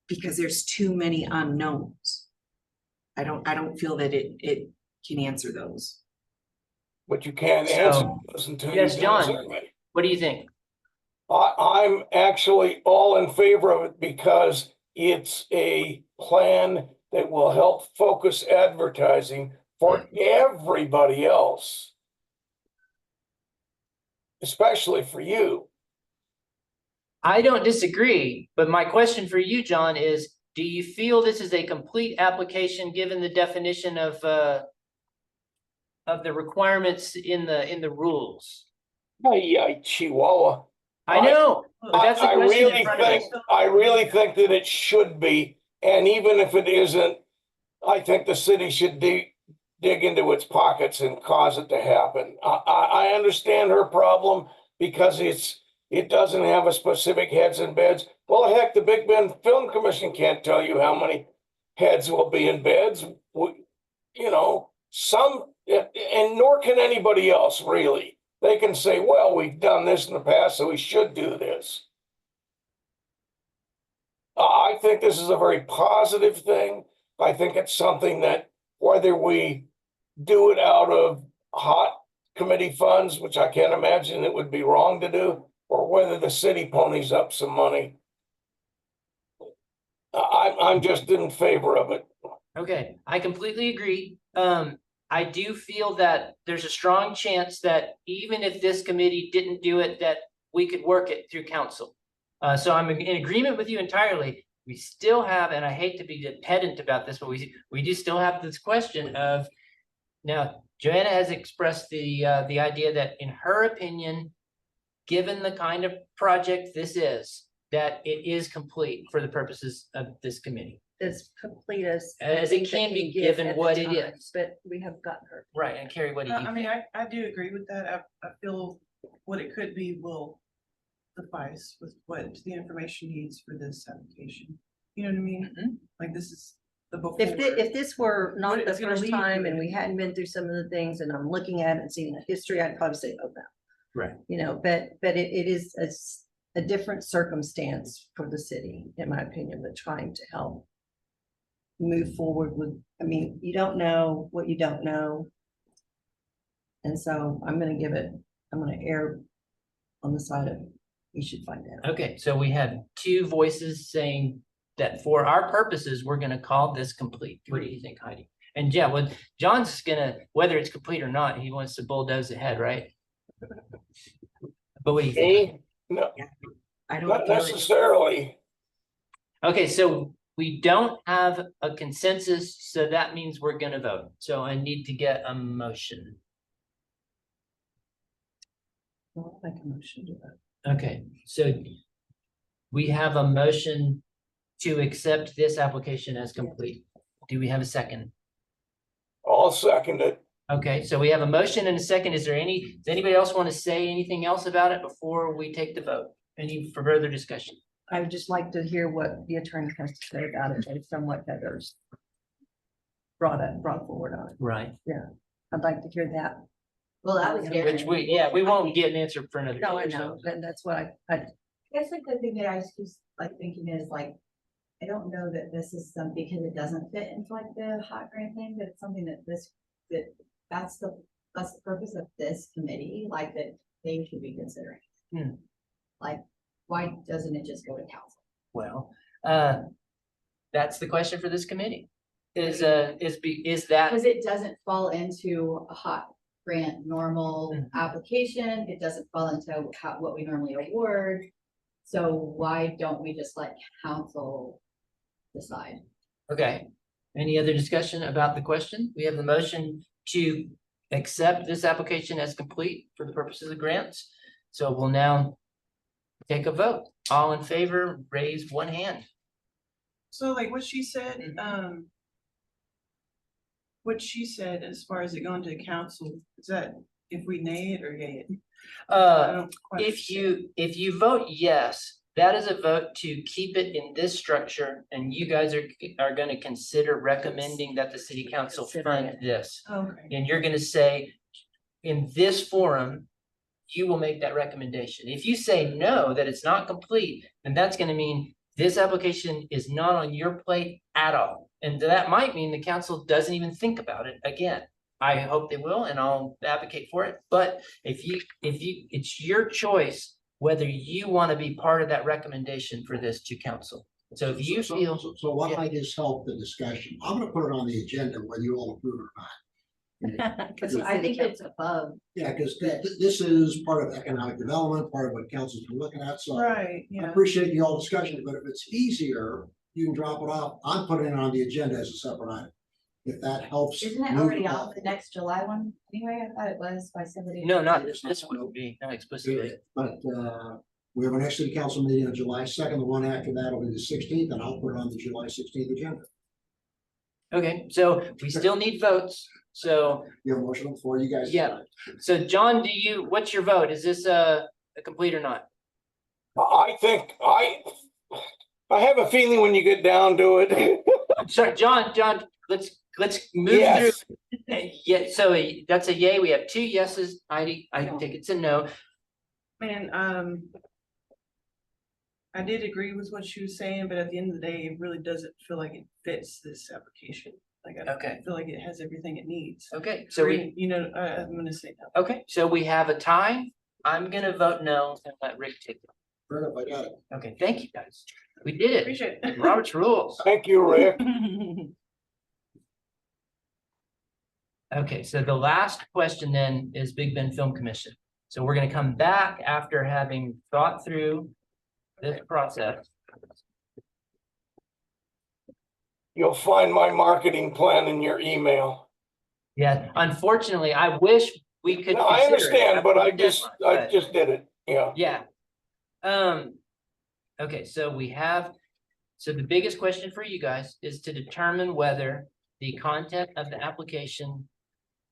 Because there's too many unknowns. I don't feel that it can answer those. But you can't So, answer those until you yes, do a John. survey. What do you think? I'm actually all in favor of it because it's a plan that will help focus advertising for everybody else. Especially for you. I don't disagree, but my question for you, John, is, do you feel this is a complete application given the definition of the requirements in the rules? Ay, Chihuahua. I know, but that's the I question in really front of us. think, I really think that it should be, and even if it isn't, I think the city should dig into its pockets and cause it to happen. I understand her problem because it doesn't have a specific heads and beds. Well, heck, the Big Bend Film Commission can't tell you how many heads will be in beds. You know, some, and nor can anybody else really. They can say, well, we've done this in the past, so we should do this. I think this is a very positive thing. I think it's something that whether we do it out of hot committee funds, which I can't imagine it would be wrong to do, or whether the city ponies up some money. I'm just in favor of it. Okay, I completely agree. I do feel that there's a strong chance that even if this committee didn't do it, that we could work it through council. So I'm in agreement with you entirely. We still have, and I hate to be pedant about this, but we do still have this question of, now, Joanna has expressed the idea that in her opinion, given the kind of project this is, that it is complete for the purposes of this committee. As complete as. As it can be give given at the what it time, is. But we have gotten her. Right, and Carrie, what do you I mean, think? I do agree with that. I feel what it could be will suffice with what the information needs for this application. You know what I mean? Mhm. Like this is the before. If this were not What the it's gonna first lead time to. and we hadn't been through some of the things and I'm looking at it and seeing the history, I'd probably say, oh, no. Right. You know, but it is a different circumstance for the city, in my opinion, but trying to help move forward with, I mean, you don't know what you don't know. And so I'm gonna err on the side of, we should find out. Okay, so we have two voices saying that for our purposes, we're gonna call this complete. What do you think, Heidi? And yeah, what John's gonna, whether it's complete or not, he wants to bulldoze ahead, right? But what do you think? No, I don't not feel it. necessarily. Okay, so we don't have a consensus, so that means we're gonna vote. So I need to get a motion. I'll make a motion to that. Okay, so we have a motion to accept this application as complete. Do we have a second? I'll second it. Okay, so we have a motion and a second. Does anybody else want to say anything else about it before we take the vote? Any further discussion? I would just like to hear what the attorney has to say about it based on what Heather's brought forward on it. Right. I'd like to hear that. well, that was. Which we won't get an answer for another. No, I day or know, so. and that's what I I guess like the thing that I was just like thinking is like, I don't know that this is something, because it doesn't fit into like the hot grant thing, but it's something that's the purpose of this committee, like that they should be considering. Hmm. Like, why doesn't it just go to council? Well, that's the question for this committee. Is that, Because it doesn't fall into a hot grant normal Mhm. application, it doesn't fall into what we normally award. So why don't we just let council decide? Okay, any other discussion about the question? We have the motion to accept this application as complete for the purposes of grants. So we'll now take a vote. All in favor, raise one hand. So like what she said, what she said as far as it going to council, is that if we nay it or yay it? I don't quite If understand. if you vote yes, that is a vote to keep it in this structure, and you guys are gonna consider recommending that the city council fund this. Okay, And you're gonna say, in this forum, you will make that recommendation. If you say no, that it's not complete, then that's gonna mean this application is not on your plate at all. And that might mean the council doesn't even think about it again. I hope they will, and I'll advocate for it, but if you, it's your choice whether you want to be part of that recommendation for this to council. So if you feel, So what might just help the discussion? I'm gonna put it on the agenda whether you all approve it or not. Because I think it's above. Yeah, because this is part of economic development, part of what council's been looking at, so. right, I yeah. appreciate the all discussion, but if it's easier, you can drop it off. I'm putting it on the agenda as a separate item. If that helps. Isn't it move already up. on the next July one? Anyway, I thought it was by somebody. no, not this one will be, not explicitly. But we have our next city council meeting on July 2nd. The one after that will be the 16th, and I'll put it on the July 16th agenda. Okay, so we still need votes, so, You have a motion before you guys. yeah. So John, what's your vote? Is this a complete or not? I think, I have a feeling when you get down to it. Sorry, John, let's move Yes. through. Yeah, so that's a yay. We have two yeses. I think it's a no. Man, I did agree with what she was saying, but at the end of the day, it really doesn't feel like it fits this application. Like, I Okay. feel like it has everything it needs. Okay, so You know, I'm gonna say no. okay, so we have a tie. I'm gonna vote no and let Rick take it. Fair enough, I got it. Okay, thank you guys. We did it. Appreciate it. Robert's rules. Thank you, Rick. Okay, so the last question then is Big Bend Film Commission. So we're gonna come back after having thought through this process. You'll find my marketing plan in your email. Yeah, unfortunately, I wish we could. No, I consider it understand, but after I the just, deadline, I but- just did it, yeah. Yeah. Okay, so we have, so the biggest question for you guys is to determine whether the content of the application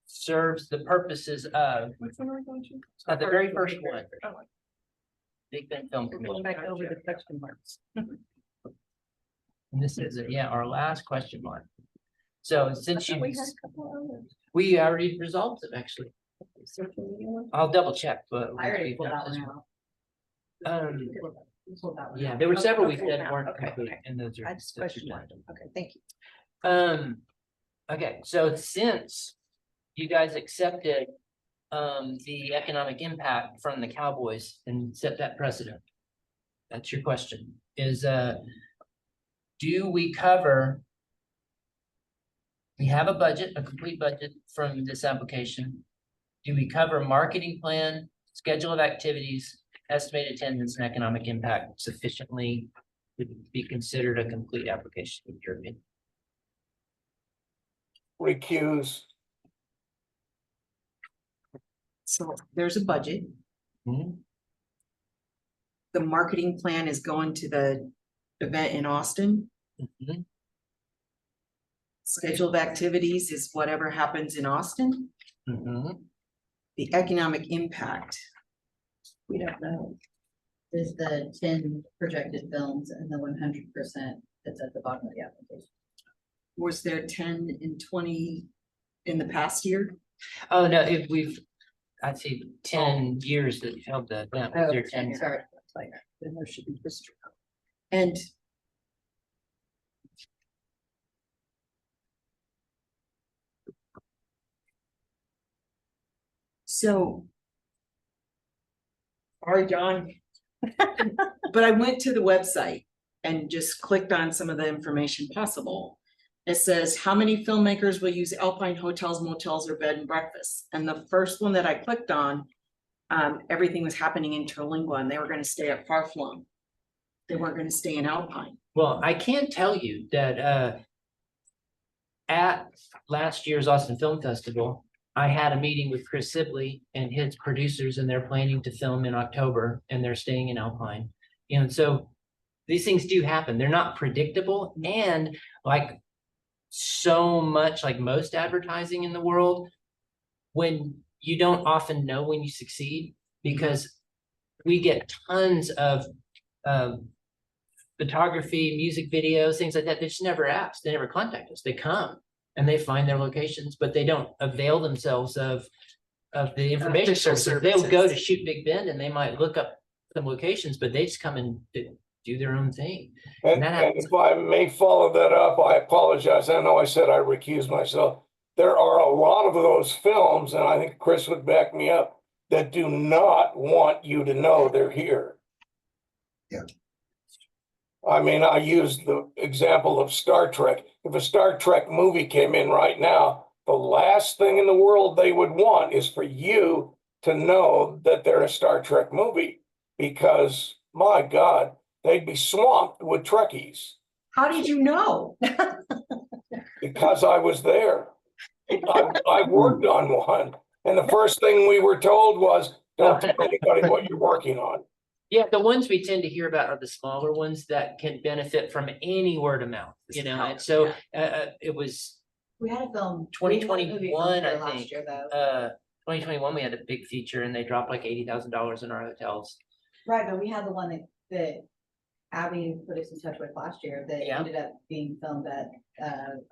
serves the purposes of, Which one are we going to? the very first one, Oh, Big Bend Film We're Commission. going back over the question marks. And this is, yeah, our last question mark. So since I you, thought we had a couple others. we already resolved them, actually. Social media one? I'll double check, but. I already we pulled got that this one one. out. Um, Pulled that one yeah, out. there were several we Okay, said now, weren't okay, complete, okay. and those are. I just those are question done. marked them. Okay, thank you. Okay, so since you guys accepted the economic impact from the Cowboys and set that precedent. That's your question, is do we cover? We have a budget, a complete budget from this application. Do we cover marketing plan, schedule of activities, estimated attendance and economic impact sufficiently to be considered a complete application in your opinion? Recuse. So there's a budget. Mhm. The marketing plan is going to the event in Austin. Mhm. Schedule of activities is whatever happens in Austin. Mhm. The economic impact, We don't know. Is the 10 projected films and the 100% that's at the bottom of the application. was there 10 and 20 in the past year? Oh, no, if I'd say 10 years that you've held the event, Oh, they're 10. sorry. Then there should be history. And so. Sorry, John. But I went to the website and just clicked on some of the information possible. It says, how many filmmakers will use Alpine hotels, motels, or bed and breakfasts? And the first one that I clicked on, everything was happening in Terlingua and they were gonna stay at Farflung. they weren't gonna stay in Alpine. Well, I can tell you that at last year's Austin Film Festival, I had a meeting with Chris Sibley and his producers, and they're planning to film in October, and they're staying in Alpine. And so these things do happen. They're not predictable, and like so much like most advertising in the world, when you don't often know when you succeed, because we get tons of photography, music videos, things like that. They just never ask. They never contact us. They come and they find their locations, but they don't avail themselves of the information Official services. They'll go to services. Shoot Big Bend and they might look up some locations, but they just come and do their own thing. And, that and happens. if I may follow that up, I apologize. I know I said I recused myself. There are a lot of those films, and I think Chris would back me up, that do not want you to know they're here. Yeah. I mean, I used the example of Star Trek. If a Star Trek movie came in right now, the last thing in the world they would want is for you to know that they're a Star Trek movie, because my God, they'd be swamped with Trekkies. How did you know? Because I was there. I worked on one, and the first thing we were told was, don't tell anybody what you're working on. Yeah, the ones we tend to hear about are the smaller ones that can benefit from any word of mouth, you know, and so it was We had a film. 2021, I last think. year, though. 2021, we had a big feature and they dropped like $80,000 in our hotels. Right, but we had the one that Abby put us in touch with last year that Yeah. ended up being filmed at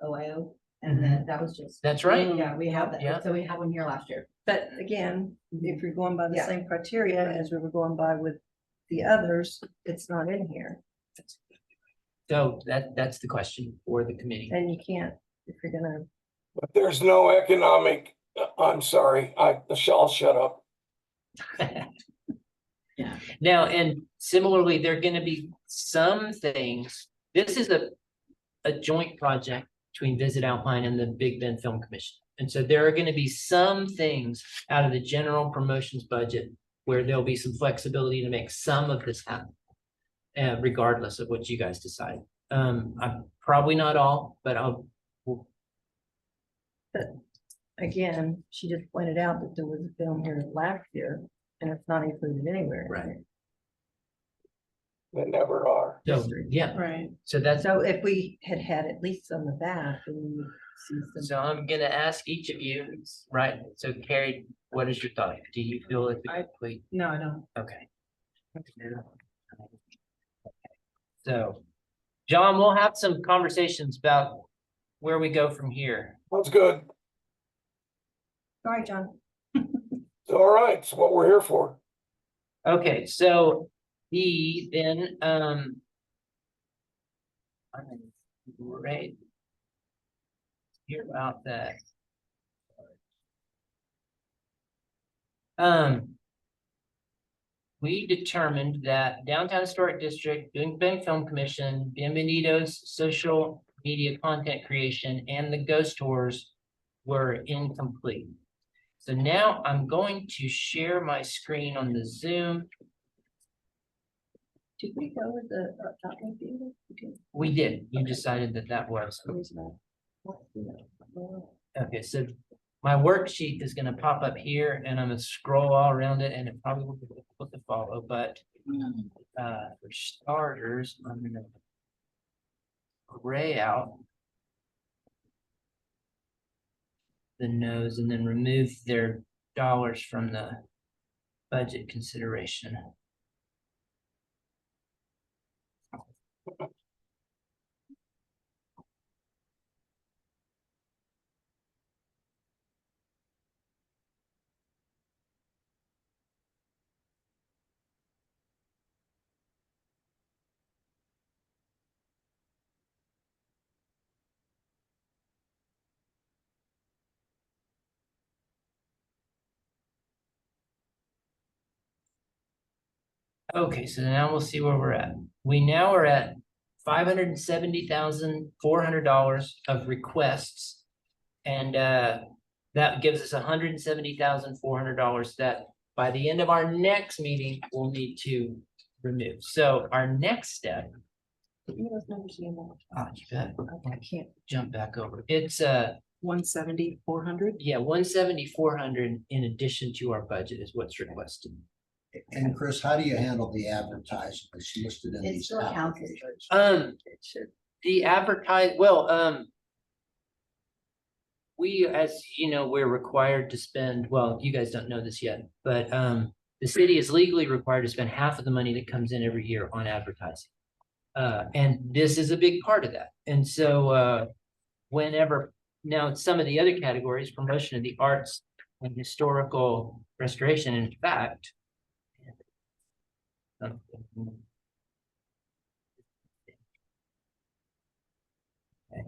OIO. And then that was just. That's right. Yeah, we have Yeah. that. So we had one here last year. But again, if you're going by the Yeah. same criteria as we were going by with the others, it's not in here. So that's the question for the committee. And you can't, if you're gonna, But there's no economic, I'm sorry, I'll shut up. Now, and similarly, there are gonna be some things, this is a joint project between Visit Alpine and the Big Bend Film Commission. And so there are gonna be some things out of the general promotions budget where there'll be some flexibility to make some of this happen. Regardless of what you guys decide. I'm probably not all, but again, she just pointed out that there was a film here last year and it's not included anywhere. Right. They never are. so, yeah, Right. so that's, So if we had had at least some of that, then we would see some. so I'm gonna ask each of you, right? So Carrie, what is your thought? Do you feel it's complete? No, I don't. Okay. So, John, we'll have some conversations about where we go from here. That's good. Sorry, John. It's all right. It's what we're here for. Okay, so then, great. Hear about that. We determined that Downtown Historic District, Big Bend Film Commission, Bienvenido's social media content creation, and the ghost tours were incomplete. So now I'm going to share my screen on the Zoom. Did we go with the Tottenham Theater? We did. You decided that that was. Okay, so my worksheet is gonna pop up here and I'm gonna scroll all around it and it probably will be difficult to follow, but for starters, I'm gonna gray out the nose and then remove their dollars from the budget consideration. Okay, so now we'll see where we're at. We now are at $570,400 of requests. And that gives us $170,400 that by the end of our next meeting, we'll need to removed. So our next step, Give me those numbers again. oh, you bet, I can't. jump back over. It's 170, 400. yeah, 170,400 in addition to our budget is what's requested. And Chris, how do you handle the advertising that's listed in It these still counts as applications? It should. The we, as you know, we're required to spend, well, you guys don't know this yet, but the city is legally required to spend half of the money that comes in every year on advertising. And this is a big part of that. And so whenever, now some of the other categories, promotion of the arts and historical restoration, in fact.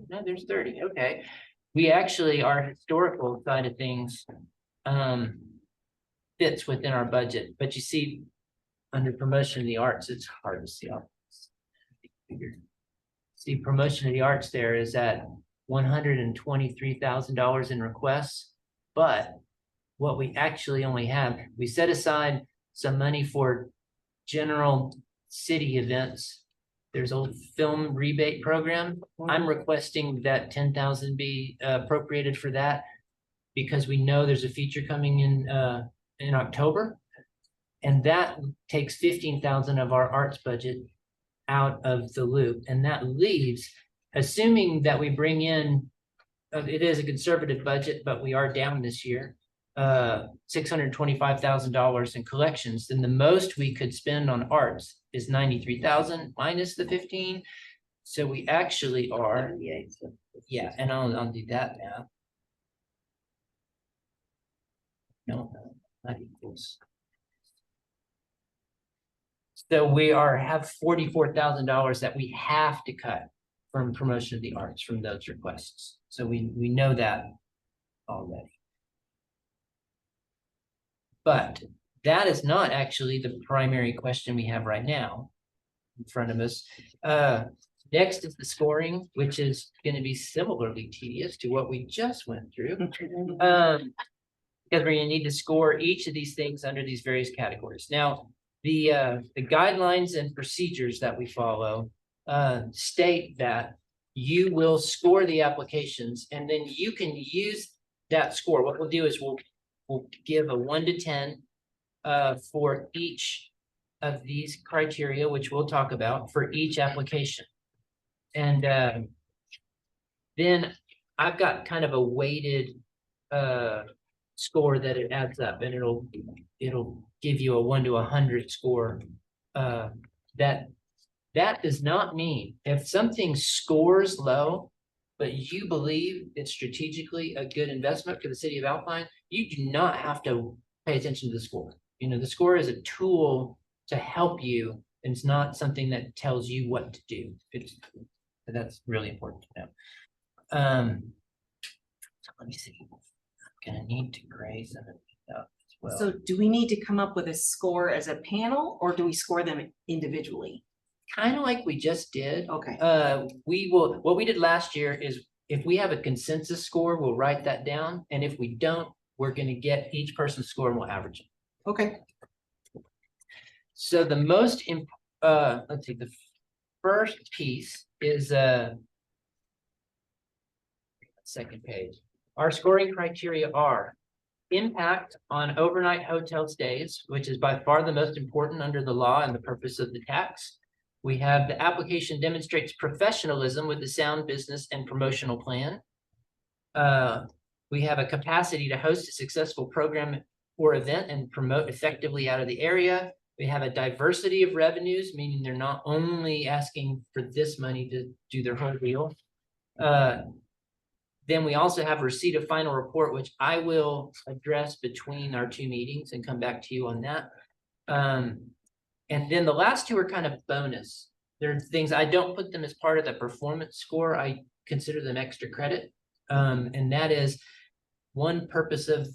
No, there's 30, okay. We actually, our historical side of things fits within our budget, but you see, under promotion of the arts, it's hard to see. See, promotion of the arts there is at $123,000 in requests, but what we actually only have, we set aside some money for general city events. There's a film rebate program. I'm requesting that 10,000 be appropriated for that because we know there's a feature coming in October. And that takes 15,000 of our arts budget out of the loop. And that leaves, assuming that we bring in, it is a conservative budget, but we are down this year, $625,000 in collections, then the most we could spend on arts is 93,000 minus the 15. So we actually are, yeah, and I'll do that now. No, not equals. So we have $44,000 that we have to cut from promotion of the arts from those requests. So we know that already. But that is not actually the primary question we have right now in front of us. Next is the scoring, which is going to be similarly tedious to what we just went through. Because we're going to need to score each of these things under these various categories. Now, the guidelines and procedures that we follow state that you will score the applications and then you can use that score. What we'll do is we'll give a 1 to 10 for each of these criteria, which we'll talk about for each application. And then I've got kind of a weighted score that it adds up, and it'll give you a 1 to 100 score. That does not mean if something scores low, but you believe it's strategically a good investment for the city of Alpine, you do not have to pay attention to the score. You know, the score is a tool to help you. And it's not something that tells you what to do. That's really important to know. So let me see. I'm gonna need to gray some of these up as well. So do we need to come up with a score as a panel or do we score them individually? Kind of like we just did. Okay. What we did last year is if we have a consensus score, we'll write that down. And if we don't, we're going to get each person's score and we'll average it. Okay. So the most, let's see, the first piece is second page. Our scoring criteria are impact on overnight hotel stays, which is by far the most important under the law and the purpose of the tax. We have the application demonstrates professionalism with the sound business and promotional plan. We have a capacity to host a successful program or event and promote effectively out of the area. We have a diversity of revenues, meaning they're not only asking for this money to do their whole deal. Then we also have receipt of final report, which I will address between our two meetings and come back to you on that. And then the last two are kind of bonus. They're things I don't put them as part of the performance score. I consider them extra credit. And that is one purpose of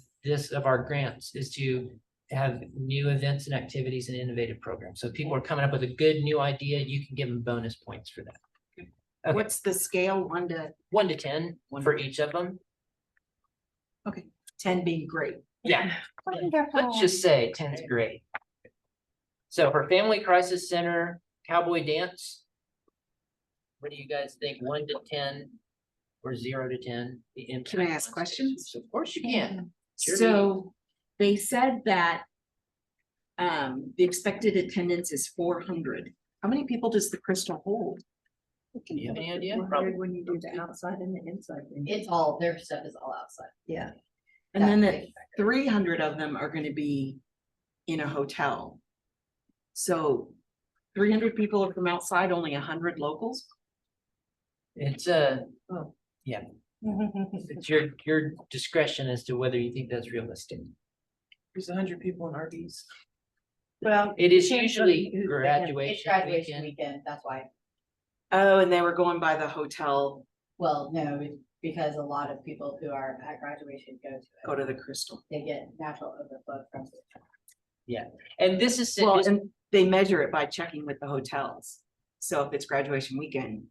our grants is to have new events and activities and innovative programs. So if people are coming up with a good new idea, you can give them bonus points for that. Okay. What's the scale? 1 to 1 to 10 for each of them. okay. 10 being great. Yeah. Let's just say 10 is great. So for Family Crisis Center, Cowboy Dance. What do you guys think? 1 to 10 or 0 to 10? The impact Can I ask on questions? stages? Of course you can. Sure. So they said that the expected attendance is 400. How many people does the Crystal hold? Do you have any idea? 400 when you do the outside and the inside. thing. It's all, their stuff is all outside. Yeah, And then That's that big. 300 of them are gonna be in a hotel. So 300 people are from outside, only 100 locals? It's Oh. yeah, it's your discretion as to whether you think that's realistic. There's 100 people in RVs. well. It is depends on usually who's there. It's graduation graduation weekend. weekend, that's why. Oh, and they were going by the hotel, Well, no, because a lot of people who are at graduation go to the Crystal. they get natural overflow from. And this is. Well, and they measure it by checking with the hotels. So if it's graduation weekend,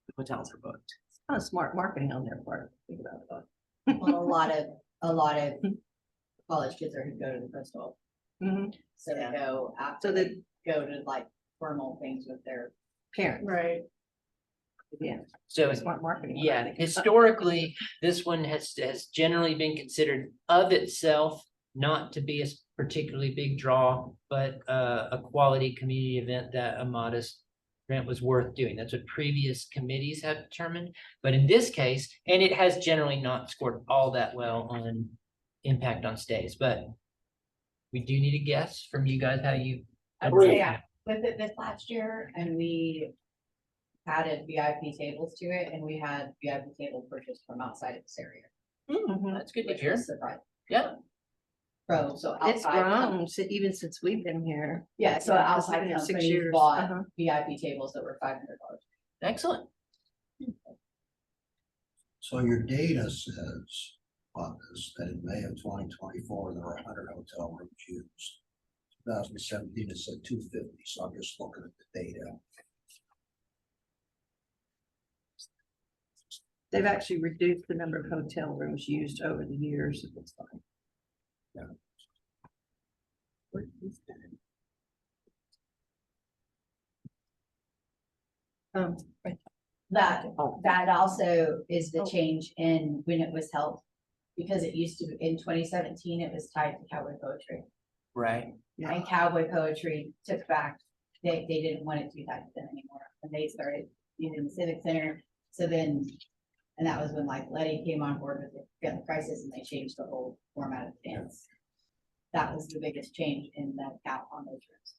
the hotels are booked. Kind of smart marketing on their part. Think about it. Well, a lot of college kids are who go to the Crystal, Mhm. so they Yeah. go after So they go to like formal things with their. Parents, Right. yeah, So smart marketing. yeah, historically, this one has generally been considered of itself not to be a particularly big draw, but a quality community event that a modest grant was worth doing. That's what previous committees have determined. But in this case, and it has generally not scored all that well on impact on stays, but we do need a guess from you guys how you. I would say I with it this last year and we added VIP tables to it and we had VIP table purchased from outside of this area. That's good to Which hear. was surprising. Yeah, So It's outside, grown even since we've been here. yeah, so Yeah, 'cause outside we've been here 6 companies years. bought Uh-huh. VIP tables that were $500. excellent. So your data says on this, that in May of 2024, there were 100 hotel rooms used. 2017, it said 250, so I'm just looking at the data. They've actually reduced the number of hotel rooms used over the years. It looks like. Right. That also is the Oh. change in when it was held. Because it used to, in 2017, it was tied to cowboy poetry. Right. And cowboy poetry took back, they didn't want it to be tied to them anymore. And they started using the civic center. So then, and that was when like Letty came on board with the Family Crisis and they changed the whole format of the dance. That was the biggest change in the count on those rooms.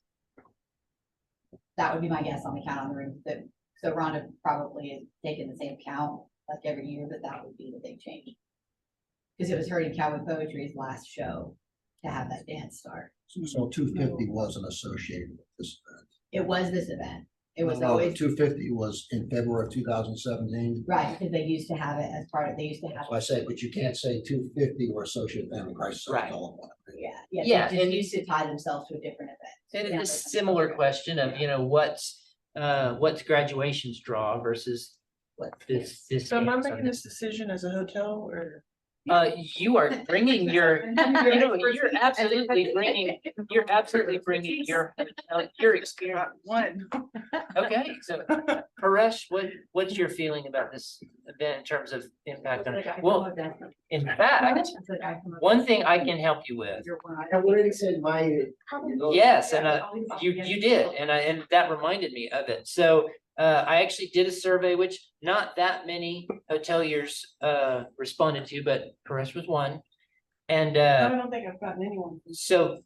That would be my guess on the count on the rooms. So Rhonda probably is taking the same count like every year, but that would be the big change. Because it was heard in Cowboy Poetry's last show to have that dance start. So 250 wasn't associated with this event. It was this event. It was No, always, 250 was in February of 2017. right, because they used to have it as part of, they used to have. So I say, but you can't say 250 were associated with Family Crisis. Right. Yeah, Yeah, yeah, they and- just used to tie themselves to a different event. And Yeah. it's a similar question of, you know, what's graduation's draw versus what this. So am I dance making on this decision as a hotel or? You are bringing your, you know, you're absolutely bringing your experience. One. Okay, so Paresh, what's your feeling about this event in terms of impact on it? Well, in fact, one thing I can help you with. I already said my. Yes, and you did, and that reminded me of it. So I actually did a survey, which not that many hoteliers responded to, but Paresh was one. And I don't think I've gotten anyone. so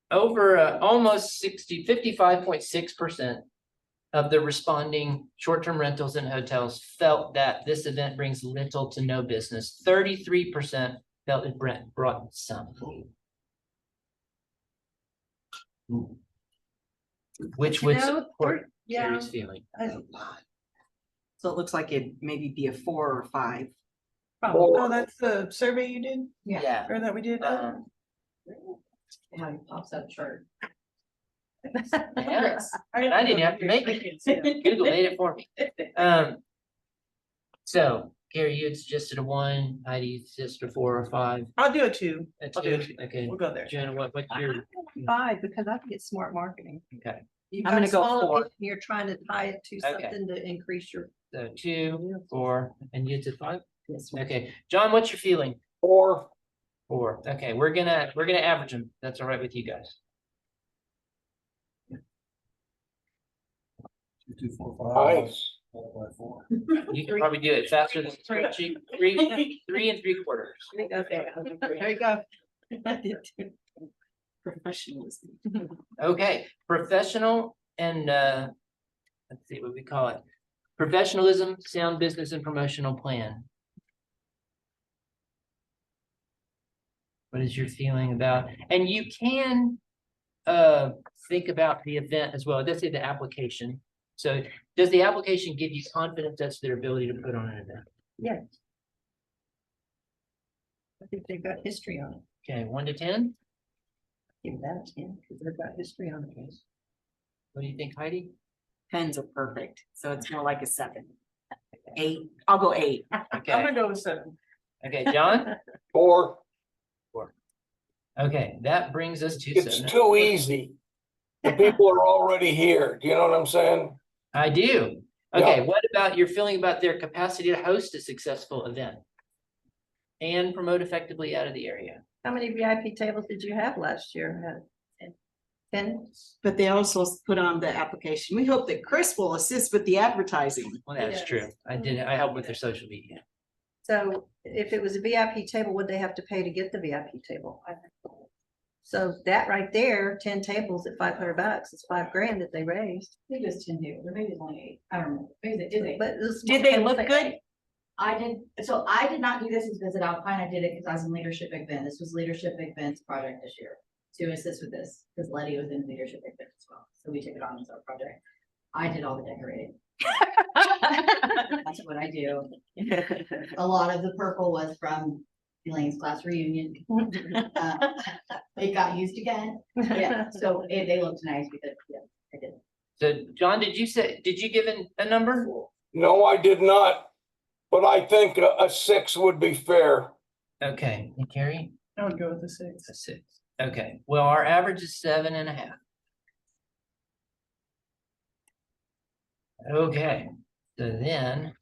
over almost 55.6% of the responding short-term rentals and hotels felt that this event brings little to no business. 33% felt it brought some. Which would support Yeah. Carrie's feeling. So it looks like it maybe be a 4 or 5. Oh, that's the survey you did Yeah. or that we did? Um, How it pops up chart. Yeah, and I didn't have to make it. Google made it for me. So Gary, you had suggested a 1, Heidi suggested a 4 or 5. I'll do a 2. A I'll do 2, okay. We'll go there. Jenna, what's your 5 because I think it's smart marketing. Okay, You've I'm got gonna a go small 4. event, You're trying to tie it to Okay. something to increase your. so 2, 4, and you did 5? Yes. Okay, John, what's your feeling? Or 4. Okay, we're gonna average them. That's all right with you guys. 2, 2, 4, 5. nice. 4. You can probably do it faster than spreadsheet. 3 3¾ Okay, there you go. Professionalism. Okay, professional and let's see what we call it. Professionalism, sound business and promotional plan. What is your feeling about, and you can think about the event as well. It does say the application. So does the application give you confidence as to their ability to put on an event? Yes. I think they've got history on it. Okay, 1 to 10. Give that a 10 because they've got history on it. What do you think, Heidi? 10s are perfect, so it's more like a 7. 8, I'll go 8. I'm Okay, gonna go with 7. okay, John? 4, Okay, that brings us to it's 7. too easy. The people are already here. Do you know what I'm saying? I do. Okay, Yeah. what about your feeling about their capacity to host a successful event? And promote effectively out of the area? How many VIP tables did you have last year? 10? But they also put on the application. We hope that Chris will assist with the advertising. Well, that's Yes. true. I helped with their social media. So if it was a VIP table, would they have to pay to get the VIP table? So that right there, 10 tables at $500, it's $5,000 that they raised. I think it was 10 tables, or maybe it's only 8. I don't know. Maybe it is 8. But this- Did they look good? I did not do this as Visit Alpine. I did it because I was in Leadership Big Ben. This was Leadership Big Ben's project this year to assist with this, because Letty was in Leadership Big Ben as well. So we took it on as our project. I did all the decorating. That's what I do. A lot of the purple was from Elaine's class reunion. It got used again. Yeah, so they looked nice because, yeah, I did. So John, did you give a number? No, I did not. But I think a 6 would be fair. Okay, and Carrie? I would go with the 6. A 6. Okay, well, our average is 7.5. Okay, so then.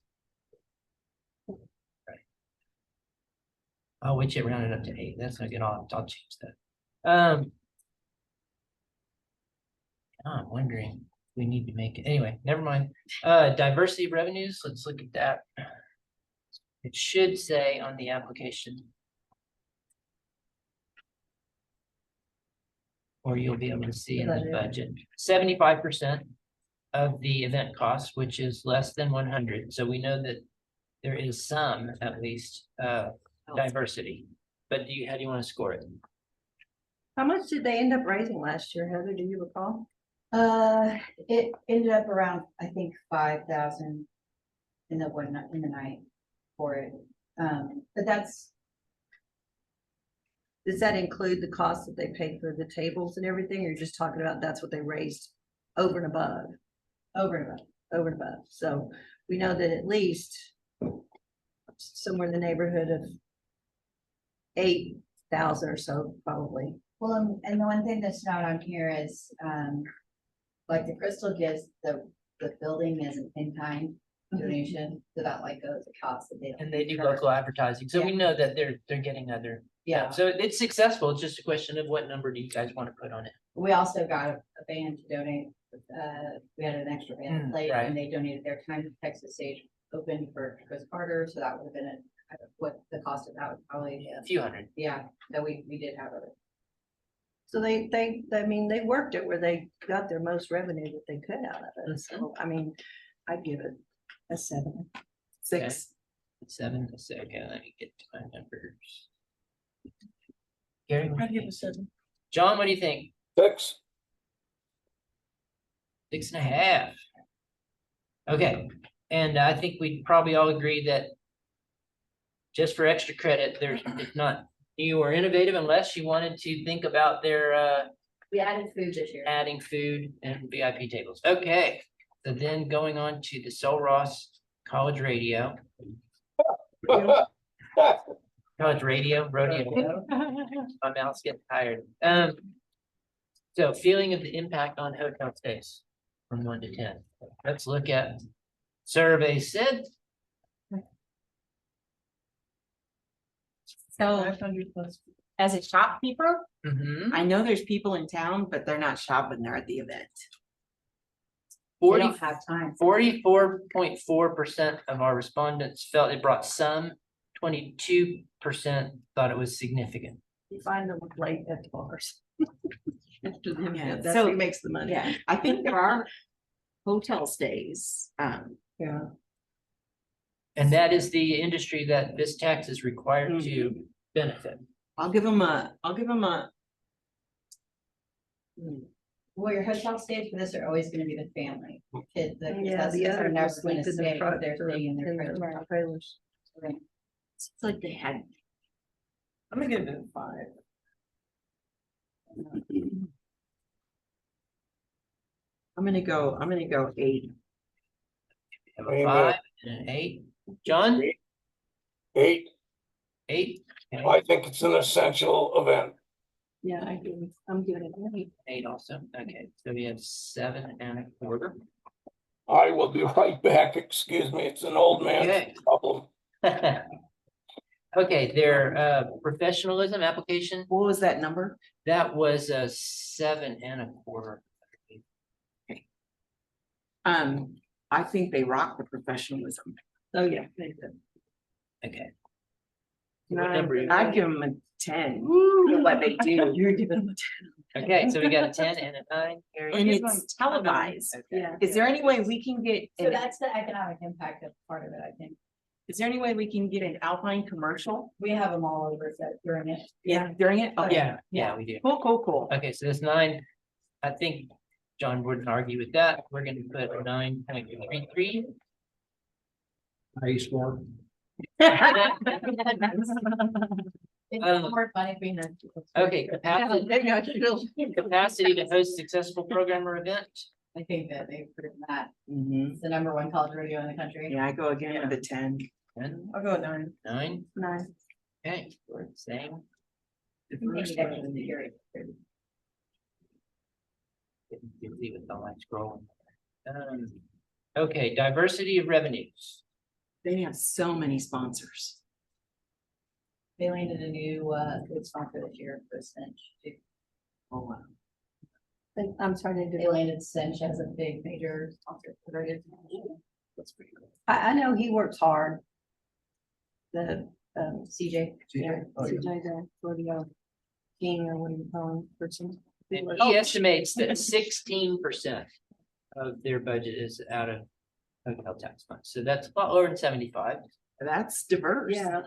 I'll wait you round it up to 8. That's not good. I'll change that. I'm wondering, if we need to make it, anyway, never mind. Diversity of revenues, let's look at that. It should say on the application. Or you'll be able to see in the budget, 75% of the event cost, which is less than 100. So we know that there is some, at least, diversity. But how do you want to score it? How much did they end up raising last year, Heather? Do you recall? It ended up around, I think, 5,000 in the night for it. But that's, Does that include the cost that they paid for the tables and everything? Or you're just talking about that's what they raised over and above? over and above. Over and above. So we know that at least somewhere in the neighborhood of 8,000 or so, probably. Well, and the one thing that's not on here is, like the Crystal gives, the building is an in-kind donation, so that like goes to costs that they. And they do local advertising, so we know that they're getting other. Yeah, So it's successful. It's just a question of what number do you guys want to put on it? we also got a band to donate. We had an extra band to play, right. and they donated their time to Texas Stage Open for Chris Carter, so that would have been what the cost of that was probably. A few hundred. Yeah, so we did have it. So I mean, they worked it where they got their most revenue that they could out of it. So, I mean, I'd give it a 7. 6. 7 to 6. Okay, let me get to my numbers. Gary, what do I'd you give a think? 7. John, what do you think? 6. 6.5. Okay, and I think we probably all agree that just for extra credit, it's not new or innovative unless you wanted to think about their We added food this year. adding food and VIP tables. Okay, so then going on to the Sol Ross College Radio. College radio, rodeo. My mouth's getting tired. So feeling of the impact on hotel stays from 1 to 10. Let's look at survey said. So 500 plus. as a shopkeeper, Mhm. I know there's people in town, but they're not shopping there at the event. They 40 don't have time. 44.4% of our respondents felt it brought some, 22% thought it was significant. You find them late at the bars. After them, Yeah, that's so- who makes the money. Yeah, I think there are hotel stays, Yeah. And that is the industry that this tax is required to benefit. I'll give them a. Well, your hotel stays for this are always gonna be the family, kids, Yeah, that's the our other never ones gonna sleep in the stay, truck they're or staying in their in trailer. their trailers. It's like they had. I'm gonna give it a 5. I'm gonna go 8. Have a Amen. 5 and an 8. John, 8, 8? Okay, I think it's an essential event. Yeah, I do. I'm giving it an 8. 8 also. Okay, so we have 7.25. I will be right back, excuse me, it's an old Okay. man's problem. Okay, their professionalism application, What was that number? that was a 7.25. I think they rock the professionalism. Oh, yeah. they do. Okay. What Nine. number? I'd give them a 10. For what they do. You're giving them Okay, so we got a 10 and a 9. Harry? And it's televised. Okay. Yeah. Is there any way we can get, So that's the economic impact of part of it, I think. is there any way we can get an Alpine commercial? We have them all over set during it. Yeah, during it? Okay. Yeah, we do. Cool. Okay, so this 9, I think John wouldn't argue with that. We're gonna put a 9.33. How you score? It's Um, more money being a. Okay, capacity to host successful program or event. I think that they've proven that. Mhm. It's the #1 college rodeo in the country. Yeah, I go again with a 10. 10, I'll go with 9. 9, 9. okay, we're the same. Maybe actually in the area. Leave it on my scrolling. Okay, diversity of revenues. They have so many sponsors. They landed a new food sponsor this year for Cinch. Oh, wow. I'm sorry, they They do. landed Cinch as a big major sponsor for their good. That's pretty cool. I know he works hard. The, CJ. yeah, Oh, yeah. CJ, the rodeo king or what do you call him, person. And he estimates that 16% of their budget is out of hotel tax funds. So that's a lot lower than 75. That's diverse. Yeah,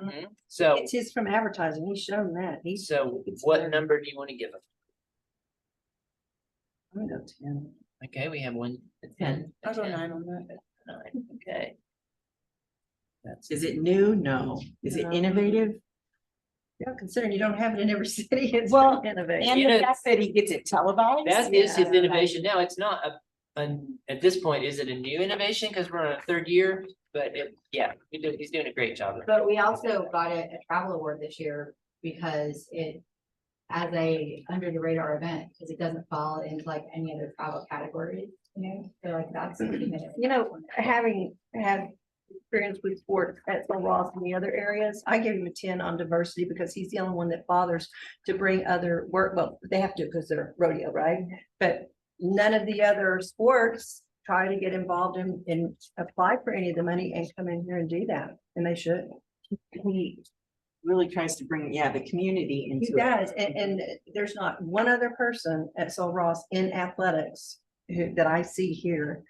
So, it's his from advertising. He's shown that. He's, so it's what very- number do you want to give him? I'm gonna go 10. Okay, we have one, a 10. a I'll go 10, 9 on that. 9, okay. That's Is it new? No. Is it No. innovative? Yeah, considering you don't have it in every city, it's Well, innovative. And You the know, fact that he gets it televised? That is his Yeah. innovation now. It's not at this point, is it a new innovation? Because we're on a 3rd year, but he's doing a great job. But we also got a travel award this year because it, as a under the radar event, because it doesn't fall into like any other travel categories, you know, so like that's. You know, having had experience with sports at St. Ross and the other areas, I give him a 10 on diversity because he's the only one that bothers to bring other work. Well, they have to because they're rodeo, right? But none of the other sports try to get involved and apply for any of the money and come in here and do that. And they should. He really tries to bring, the community He into it. does. And there's not one other person at St. Ross in athletics that I see here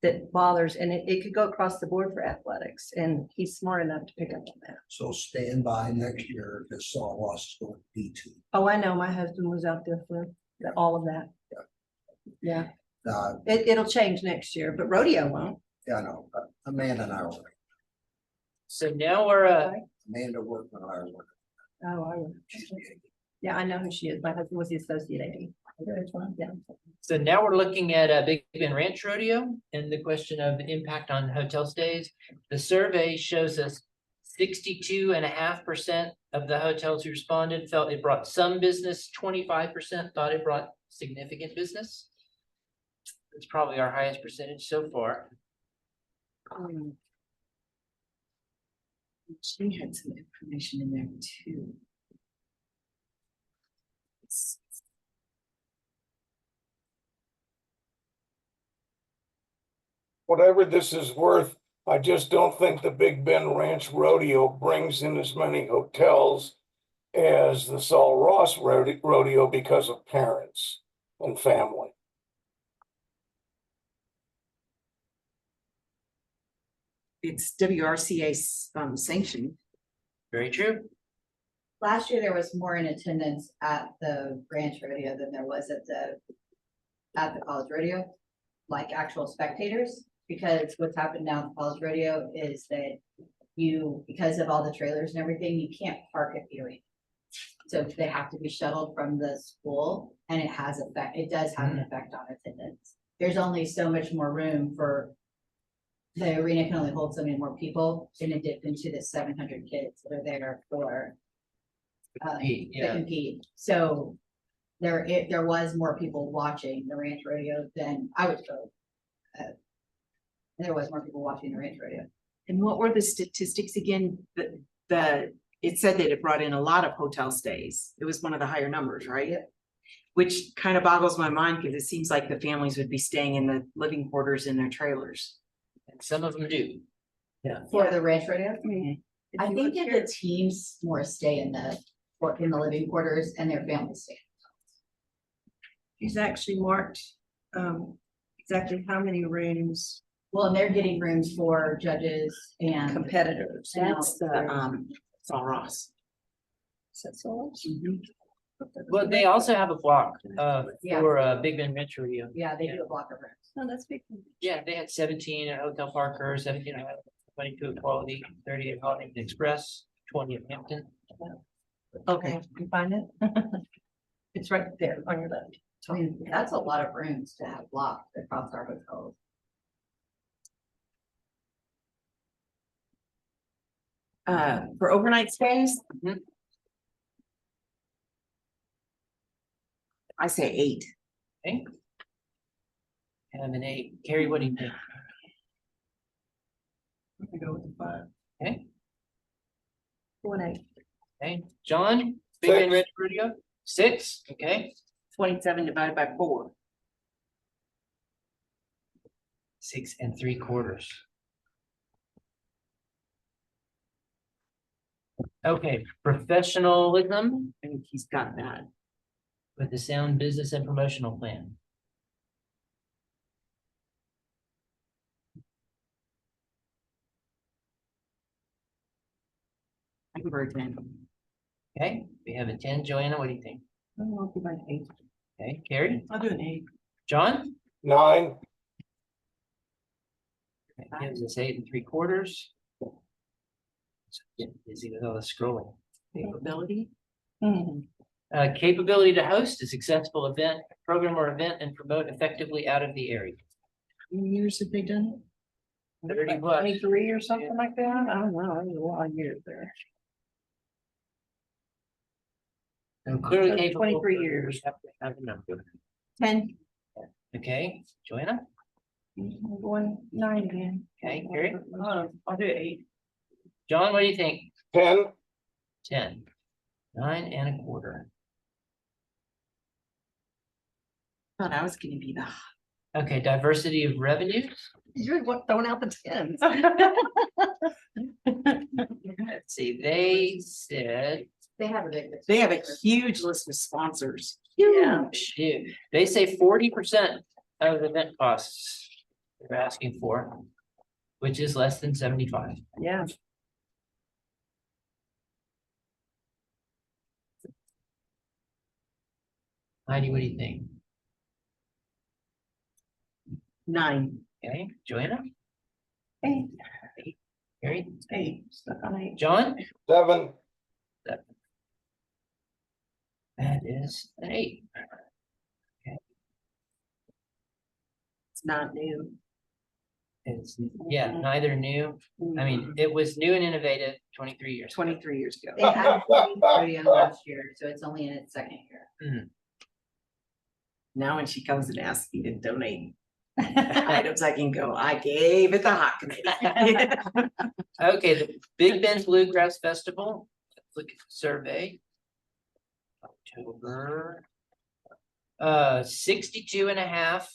that bothers, and it could go across the board for athletics, and he's smart enough to pick up on that. So stand by next year, because Saw Loss is going to D2. Oh, I know, my husband was out there for all of that. Yeah, Uh, it'll change next year, but rodeo won't. yeah, I know, Amanda and I are, So now we're, Amanda Workman and I are working. Oh, She's getting- yeah, I know who she is. My husband was the associate AD. Yeah. so now we're looking at a Big Bend Ranch Rodeo and the question of impact on hotel stays. The survey shows us 62.5% of the hotels who responded felt it brought some business, 25% thought it brought significant business. It's probably our highest percentage so far. She had some information in there too. Whatever this is worth, I just don't think the Big Bend Ranch Rodeo brings in as many hotels as the Saul Ross Rodeo because of parents and family. It's WRCA sanctioned. Very true. Last year, there was more in attendance at the ranch rodeo than there was at the college rodeo, like actual spectators, because what's happened now at the college rodeo is that because of all the trailers and everything, you can't park at the arena. So they have to be shuttled from the school, and it does have an effect on attendance. There's only so much more room the arena can only hold so many more people in addition to the 700 kids that are there to compete. So there was more people watching the ranch rodeo than I was told. There was more people watching the ranch rodeo. And what were the statistics again? It said that it brought in a lot of hotel stays. It was one of the higher numbers, right? Yep. Which kind of boggles my mind because it seems like the families would be staying in the living quarters in their trailers. And some of them do. For the ranch rodeo, If I you think look that here- the teams more stay in the living quarters and their families stay. She's actually marked, exactly how many rooms Well, and they're getting rooms for judges and competitors. That's the Saul Ross. Is that so? Well, they also have a block Yeah. for Big Bend Ranch Rodeo. yeah, they do a block of rooms. No, that's big. Yeah, they had 17 at Hotel Parker, 17 at 22 at Quality, 30 at Holiday Inn Express, 20 at Hampton. Okay. You find it? It's right there on your left. I mean, that's a lot of rooms to have blocked across our hotels. For overnight stays. Mhm. I say 8. Okay. And an 8. Carrie, what do you think? I'm gonna go with the 5. Okay, 1-8. okay. John, Big Bend 6. Ranch Rodeo, 6, okay. 27 divided by 4. 6 3/4. Okay, professionalism I think he's got that. with the sound business and promotional plan. I can break it. Okay, we have a 10. Joanna, what do you think? I'll give it 8. Okay, Carrie, I'll do an 8. John? 9. That gives us 8 3/4. Get busy with all the scrolling. Capability. Capability to host a successful event, program or event and promote effectively out of the area. How many years have they done 30 plus. 23 or something like that? I don't know, there's a lot of years there. And clearly So capable. 23 years. Have to have a number. 10. Okay, Joanna? I'm going 9 again. Okay, Carrie? I'll do 8. John, what do you think? 10. 10. 9 1/4. Thought I was gonna be the. Okay, diversity of revenues. You're throwing out the 10s. Let's see, they said, They have a big. They have a huge list of sponsors. Yeah. shoot, they say 40% of event costs they're asking for, which is less than 75. Yeah. Heidi, what do you think? 9. Okay, Joanna? 8. Carrie? 8. Stuck on 8. John? 7. That is an 8. It's not new. It's, yeah, neither new. I mean, it was new and innovative 23 years. ago. 23 years ago. They had a rodeo last year, so it's only in its second year. Now when she comes and asks me to donate items, I can go, I gave it the hot committee. Okay, the Big Bend Bluegrass Festival, let's look at the survey. October. 62.5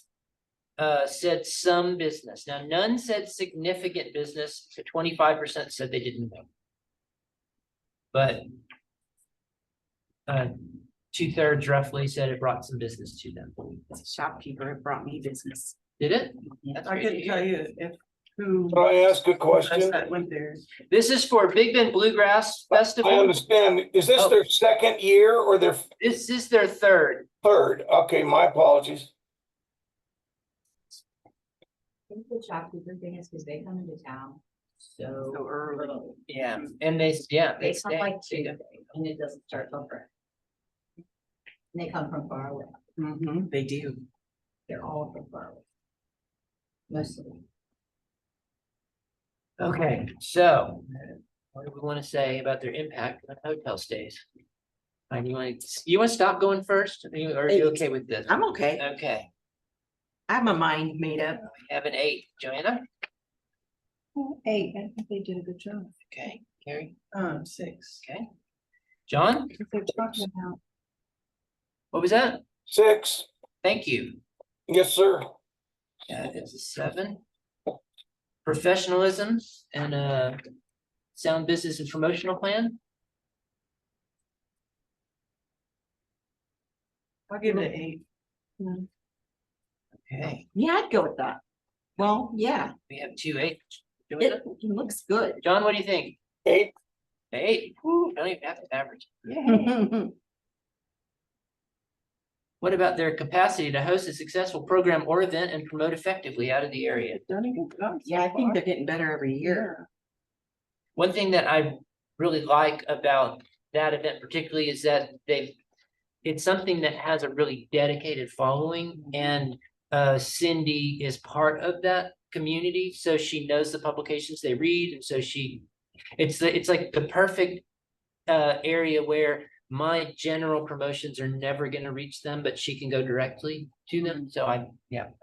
said some business. Now, none said significant business, so 25% said they didn't know. But 2/3 roughly said it brought some business to them. As a shopkeeper, it brought me business. Did it? That's I great to couldn't hear. tell you if who. Can I ask a question? That went there. This is for Big Bend Bluegrass I Festival. understand. Is this Oh. their second year or their This is their third. third? Okay, my apologies. I think the shopkeeper thing is because they come into town so So early. early. Yeah, and they They stay. come like Tuesday and it doesn't start till Friday. And they come from far away. They do. They're all from far away. Most of them. Okay, so what do we want to say about their impact on hotel stays? And you want to stop going first? Or are you okay with this? I'm okay. Okay, I have my mind made up. we have an 8. Joanna? 8, I think they did a good job. Okay, Carrie? 6. Okay. John? If they're talking about What was that? 6. Thank you. Yes, sir. That is a 7. Professionalism and sound business and promotional plan. I'll give it an 8. Okay, Yeah, I'd go with that. Well, yeah, we have 2 8. it looks good. John, what do you think? 8. 8. Whew, don't even have to average. What about their capacity to host a successful program or event and promote effectively out of the area? done a good job. so Yeah, I think far. they're getting better every year. One thing that I really like about that event particularly is that it's something that has a really dedicated following, and Cindy is part of that community, so she knows the publications they read, and so it's like the perfect area where my general promotions are never going to reach them, but she can go directly to them. So I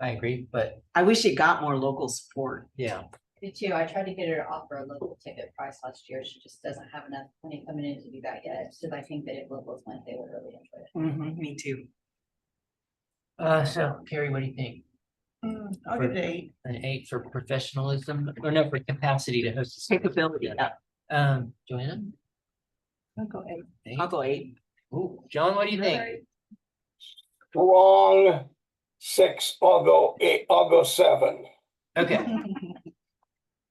agree, but I wish it got more local support. yeah. Me too. I tried to get her to offer a local ticket price last year. She just doesn't have enough money coming in to do that yet. So I think that if locals went, they would really enjoy it. Me too. So Carrie, what do you think? I'll give it an 8. An 8 for professionalism, or no, for capacity to host. a Capability. Yeah. Joanna? I'll go 8. 8. I'll go 8. Ooh, John, what do you think? Wrong. 6. I'll go 8. I'll go 7. Okay,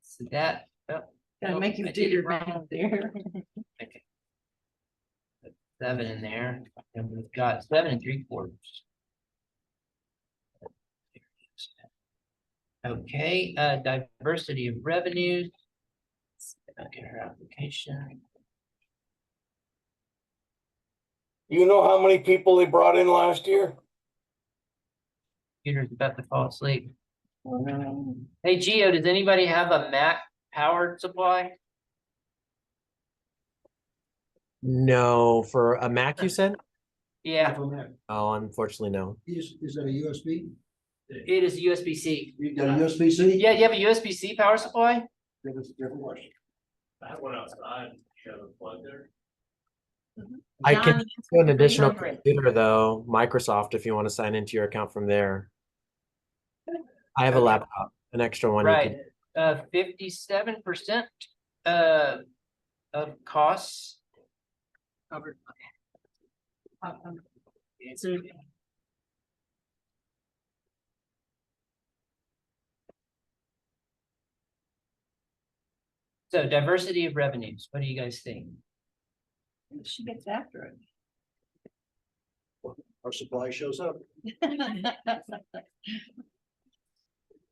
so that. Gotta make I you did do it your wrong. math there. Okay. Put 7 in there, and we've got 7 3/4. Okay, diversity of revenues. Okay, her application. You know how many people they brought in last year? Peter's about to fall asleep. Hey, Gio, does anybody have a Mac powered supply? No, for a Mac, you said? Yeah, Oh, unfortunately, no. Is that a USB? it is USB-C. You got a USB-C? Yeah, you have a USB-C power supply? Different question. I have one outside, you have a plug there? I can John, do an additional 300. computer though, Microsoft, if you want to sign into your account from there. I have a Okay. laptop, an extra one. you Right, can- 57% of costs. Covered. So diversity of revenues, what do you guys think? She gets after it. Our supply shows up.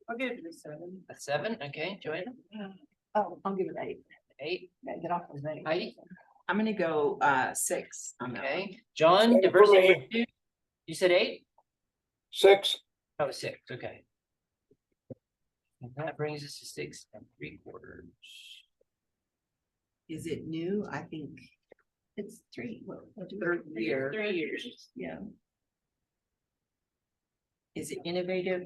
I'll give it a 7. A 7, okay, Joanna? Oh, I'll give it 8. 8, Gotta get off of 8. Heidi? I'm gonna go 6 on that. Okay, John, Same for diversity of me. revenues? You said 8? 6. Oh, 6, okay. And that brings us to 6 3/4. Is it new? I think It's 3. What, third year. 3 years. Yeah. Is it innovative?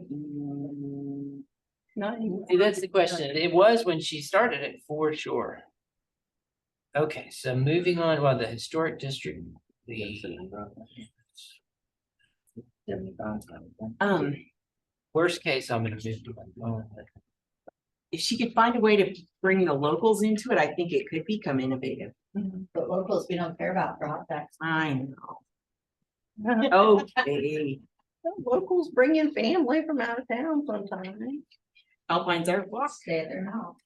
Not anymore. See, that's the question. It was when she started it for sure. Okay, so moving on, well, the historic district, the worst case, I'm gonna move to. If she could find a way to bring the locals into it, I think it could become innovative. But locals, we don't care about for hot dogs. I know. Okay. Locals bring in family from out of town sometimes. Alpine's our block. Stay at their house.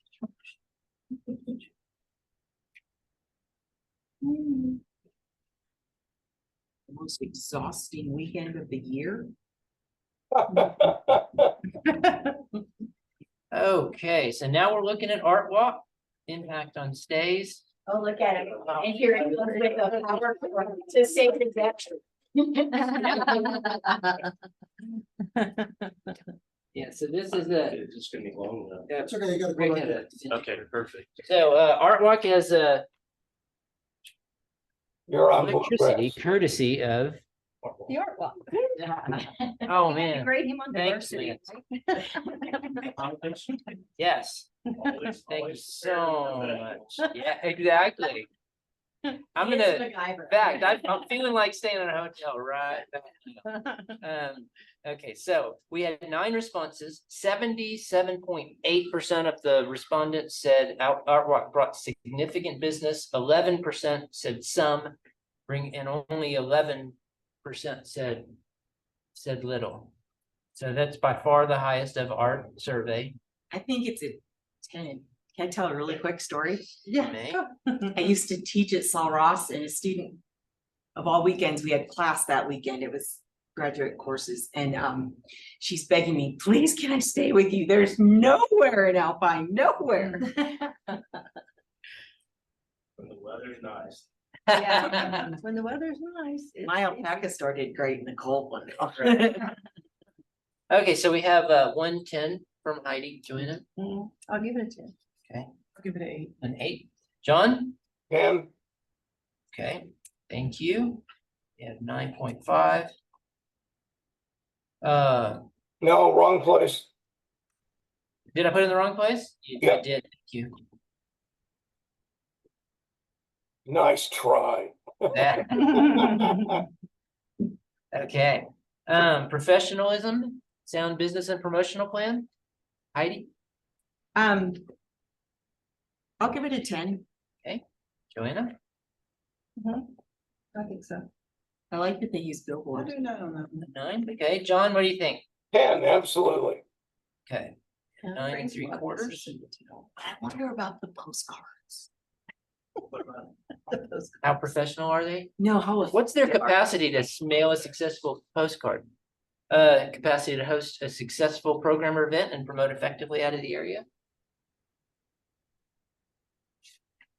The most exhausting weekend of the year. Okay, so now we're looking at Art Walk, impact on stays. Oh, look at it. And here it goes with the power to save the executive. Yeah, so this is the. It's just gonna be long enough. It's okay, you gotta go right there. Okay, perfect. So Art Walk has a You're on board. electricity courtesy of, The art walk. oh man, Grade him on thanks, diversity. yes, thank you so much. Yeah, exactly. I'm gonna, in fact, I'm feeling like staying in a hotel right now. Okay, so we had 9 responses, 77.8% of the respondents said Art Walk brought significant business, 11% said some, and only 11% said little. So that's by far the highest of our survey. I think it's a 10. Can I tell a really quick story? May. I used to teach at Saul Ross, and a student of all weekends, we had class that weekend. It was graduate courses, and she's begging me, please, can I stay with you? There's nowhere in Alpine, nowhere. When the weather's nice. Yeah, when the weather's nice. My alpaca store did great in the cold one. Okay, so we have 110 from Heidi, Joanna, I'll give it a 10. I'll give it an 8. an 8. John, And okay, thank you. We have 9.5. no, wrong place. Did I put it in the wrong place? I Yeah. did, thank you. Nice try. That, okay. Professionalism, sound business and promotional plan. Heidi, I'll give it a 10. Joanna, I think so. I like that they use I'll billboards. do 9 on that. 9. Okay, John, what do you think? 10, absolutely. Okay, 9 3/4. I wonder about the postcards. How professional are they? No, how. What's their effective are- capacity to mail a successful postcard? Capacity to host a successful program or event and promote effectively out of the area?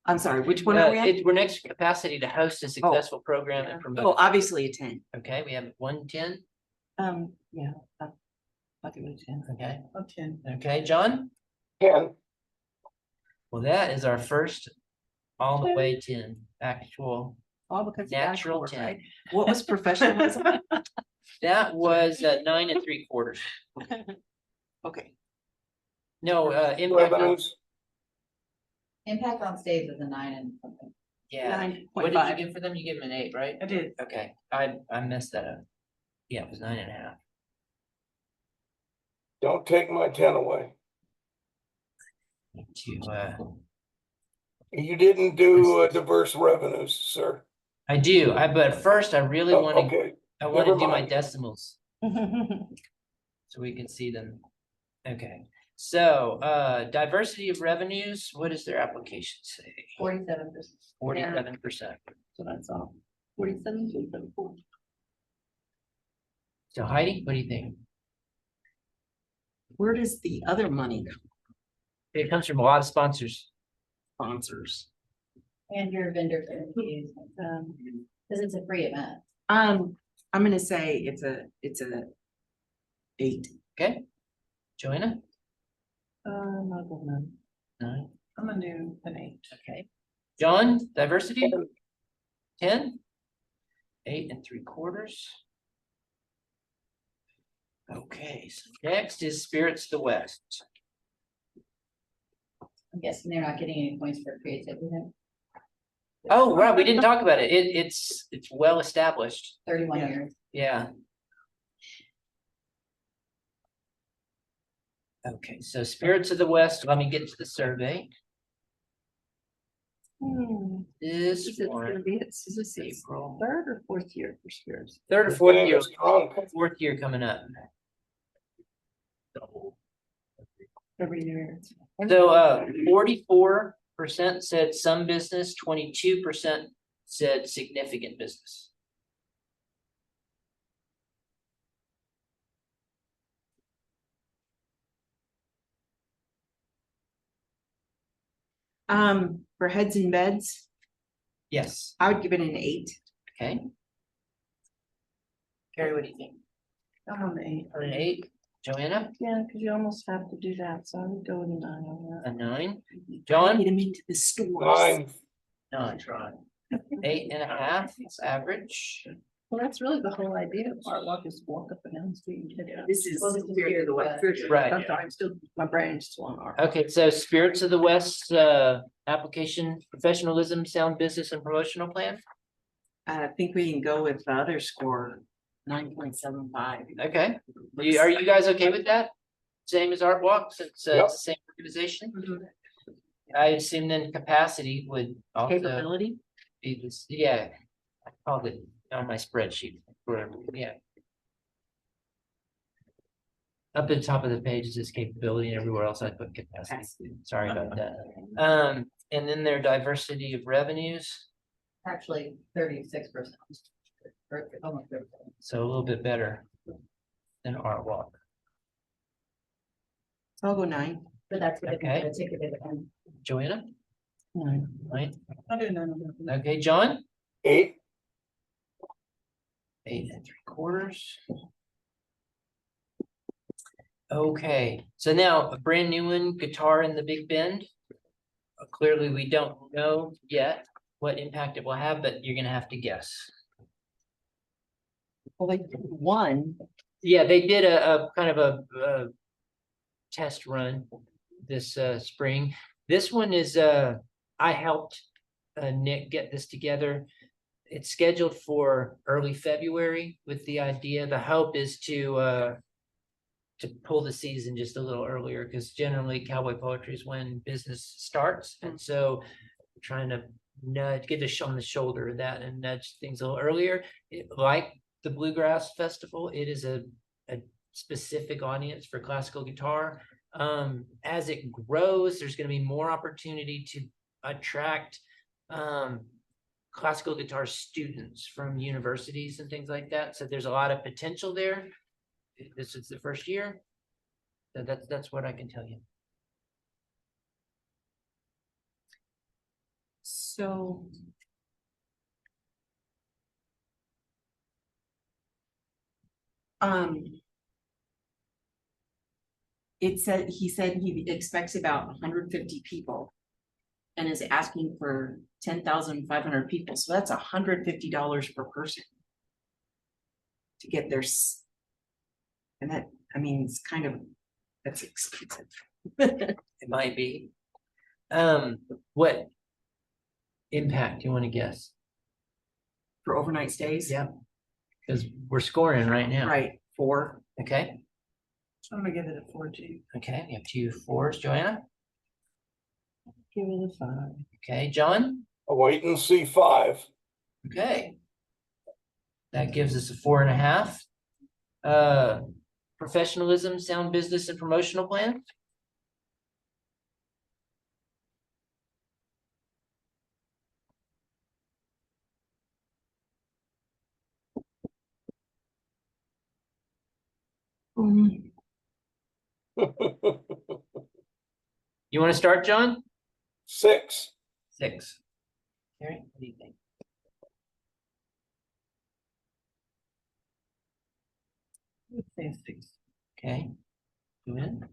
I'm sorry, which one are we at? We're next capacity to host a successful program and Oh, promote. obviously a 10. Okay, we have 110. Yeah, I'll give it a 10. Okay, I'll 10. okay, John? 10, Well, that is our first all the way 10 actual All because. of natural dashboard, 10. right? What was professionalism? That was 9 3/4. Okay. No, impact on, revenues, Impact on stays is a 9 and something. yeah. What did you 9.5. give for them? You gave them an 8, right? I did. Okay, I messed that up. Yeah, it was 9.5. don't take my 10 away. To You didn't do diverse revenues, sir. I do, but first I really Oh, want to, okay, I want to never do my mind. decimals so we can see them. Okay, so diversity of revenues, what does their application say? 47%. 47%. So that's all. 47, 274. So Heidi, what do you think? Where does the other money come It comes from a lot of sponsors. from? Sponsors. And your vendor fees, because it's a free event. I'm gonna say it's a 8. Okay, Joanna? I'll go 9. 9. I'm gonna do an 8. Okay, John, diversity? 10? 8 3/4. Okay, so next is Spirits of the West. I'm guessing they're not getting any points for creativity then, Oh, right, we didn't talk about it. It's well established. 31 Yeah. years. Yeah. Okay, so Spirits of the West, let me get to the survey. This Is it gonna one, be, is this April, third or fourth year for Spirits? third or It's fourth getting year, strong. fourth year coming up. Every year. So 44% said some business, 22% said significant business. For heads and beds, Yes, I would give it an 8. okay. Carrie, what do you think? I'm on the 8. An 8? Joanna? Yeah, because you almost have to do that, so I would go with a 9 on that. A 9? John? Get them into the stores. 9. 9. 8.5, it's average. Well, that's really the whole idea of art walk is walk up and down the street and hit it. This is Well, this is Spirit of the West. Right. I'm sorry, I'm still, my brain's still on art. Okay, so Spirits of the West, application, professionalism, sound business and promotional plan. I think we can go with the other score, 9.75. Okay, are you guys okay with that? Same as Art Walk, since Yep. it's the same organization? I assume then capacity would also Capability? be this, yeah. I called it on my spreadsheet, wherever, yeah. Up at the top of the page is this capability, and everywhere else I put capacity. Sorry about that. And then their diversity of revenues, Actually 36%. Or almost 30%. so a little bit better than Art Walk. So I'll go 9. But that's what Okay. the ticket is. Joanna? 9. Right, I'll do 9 on that. okay, John? 8. 8.75. Okay, so now a brand new one, guitar in the Big Bend. Clearly, we don't know yet what impact it will have, but you're gonna have to guess. Well, they did 1. Yeah, they did a kind of a test run this spring. This one is I helped Nick get this together. It's scheduled for early February with the idea, the hope is to pull the season just a little earlier, because generally cowboy poetry is when business starts, and so trying to nudge, get on the shoulder of that and nudge things a little earlier. Like the Bluegrass Festival, it is a specific audience for classical guitar. As it grows, there's going to be more opportunity to attract classical guitar students from universities and things like that. So there's a lot of potential there. This is the first year. So that's what I can tell you. So. It said, he said he expects about 150 people. And is asking for 10,500 people, so that's $150 per person. To get their. And that, I mean, it's kind of, that's expensive. It might be. What impact do you want to guess? For overnight stays? Yeah. Because we're scoring right now. Right, 4. Okay, I'm gonna give it a 4 too. okay, we have 2 4s, Joanna. Give it a 5. Okay, John. A wait and see 5. Okay. That gives us a 4.5. Professionalism, sound business and promotional plan. You want to start, John? 6. 6. Carrie, what do you think? Let's say 6. Okay. Joanne?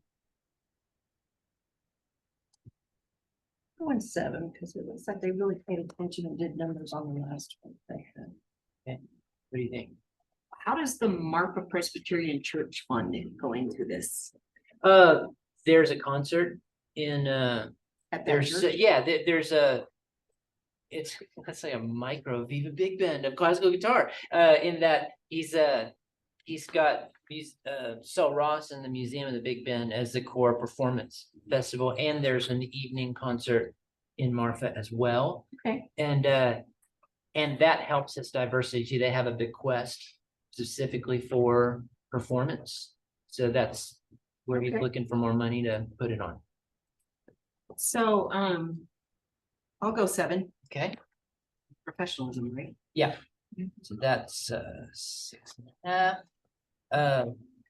I went 7 because it looks like they really paid attention and did numbers on the last one. What do you think? How does the Marfa Presbyterian Church fund go into this? There's a concert in, At that there's, church? there's a, it's, let's say a micro Viva Big Band of classical guitar, in that he's got these, Cell Ross and the Museum of the Big Band as the core performance festival, and there's an evening concert in Marfa as well. Okay. And that helps its diversity too. They have a bequest specifically for performance. So that's where he's Okay. looking for more money to put it on. So, I'll go 7, Okay, professionalism, right? so that's 6.5.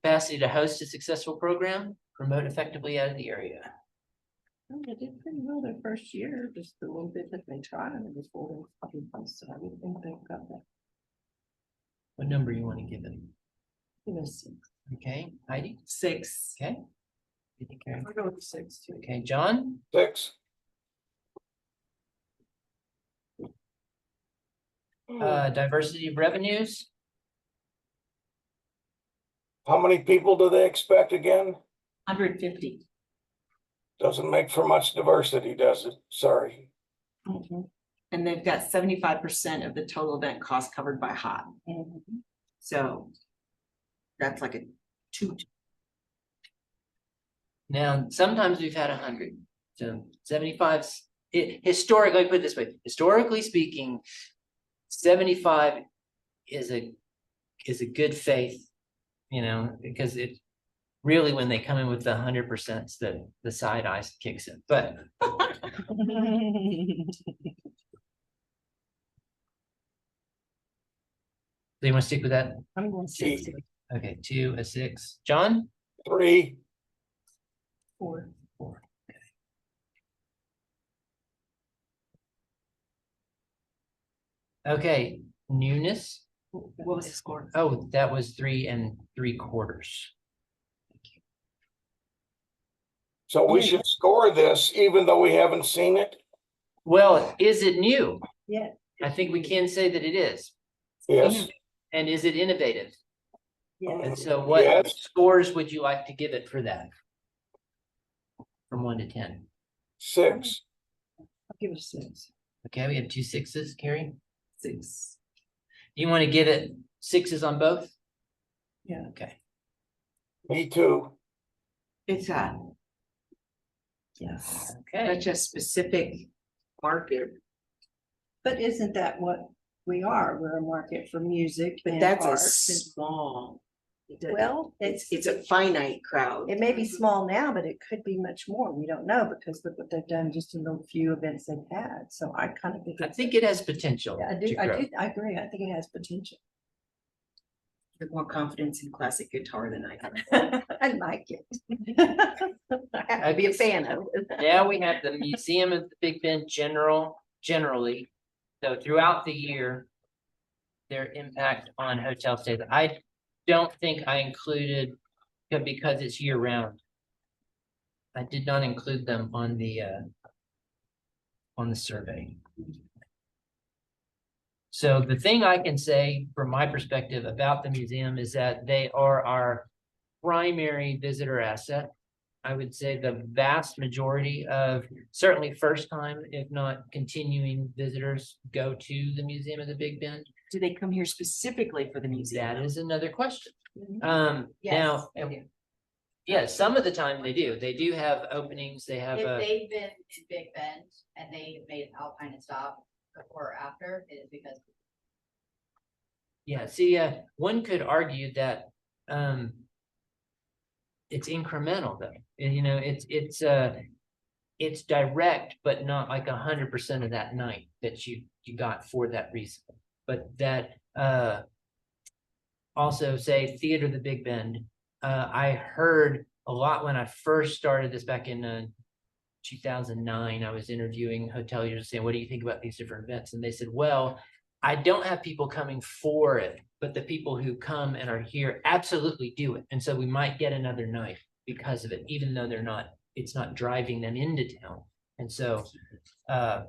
Capacity to host a successful program, promote effectively out of the area. Oh, they did pretty well their first year, just the little bit that they tried, and it was holding fucking place, so I would think they've got that. What number you want to give it? Give it a 6. Okay, Heidi? 6. Okay. You think, Karen? I'll go with 6 too. Okay, John? 6. Diversity of revenues, How many people do they expect again? 150. Doesn't make for much diversity, does it? Sorry. And they've got 75% of the total event cost covered by HOT. So that's like a 2. now, sometimes we've had 100, so 75, historically, put it this way, historically speaking, 75 is a good faith, you know, because it really, when they come in with the 100%, that the side eye kicks in, but do you want to stick with that? I'm going 6. Okay, 2, a 6. John? 3. 4. Okay, newness. What was the score? Oh, that was 3 3/4. So we should score this even though we haven't seen it? Well, is it new? Yeah. I think we can say that it is. Yes. And is it innovative? Yeah. And so what Yes. scores would you like to give it for that? From 1 to 10. 6. I'll give it a 6. Okay, we have 2 6s, Carrie. 6. You want to give it 6s on both? Yeah. Okay. Me too. It's Yes. Okay. such a specific market, But isn't that what we are? We're a market for music but and that's a arts. and- small. Well, It's a finite crowd. it may be small now, but it could be much more. We don't know because look what they've done just in the few events they've had. So I kind of think. I think it has potential. Yeah, I to do, grow. I agree. I think it has potential. With more confidence in classic guitar than I do. I like it. I'd be a fan of it. Now we have the Museum of the Big Bend generally. So throughout the year, their impact on hotel stays. I don't think I included, because it's year round. I did not include them on the survey. So the thing I can say from my perspective about the museum is that they are our primary visitor asset. I would say the vast majority of certainly first time, if not continuing visitors, go to the Museum of the Big Bend. Do they come here specifically for the museum? That is another question. Yes, Now, they do. yeah, some of the time they do. They do have openings. They have If a, they've been in Big Bend and they made Alpine and stop before or after, it is because yeah, see, one could argue that it's incremental though. And, you know, it's direct, but not like 100% of that night that you got for that reason. But that also say Theater of the Big Bend. I heard a lot when I first started this back in 2009. I was interviewing hoteliers saying, what do you think about these different events? And they said, well, I don't have people coming for it, but the people who come and are here absolutely do it. And so we might get another night because of it, even though it's not driving them into town. And so,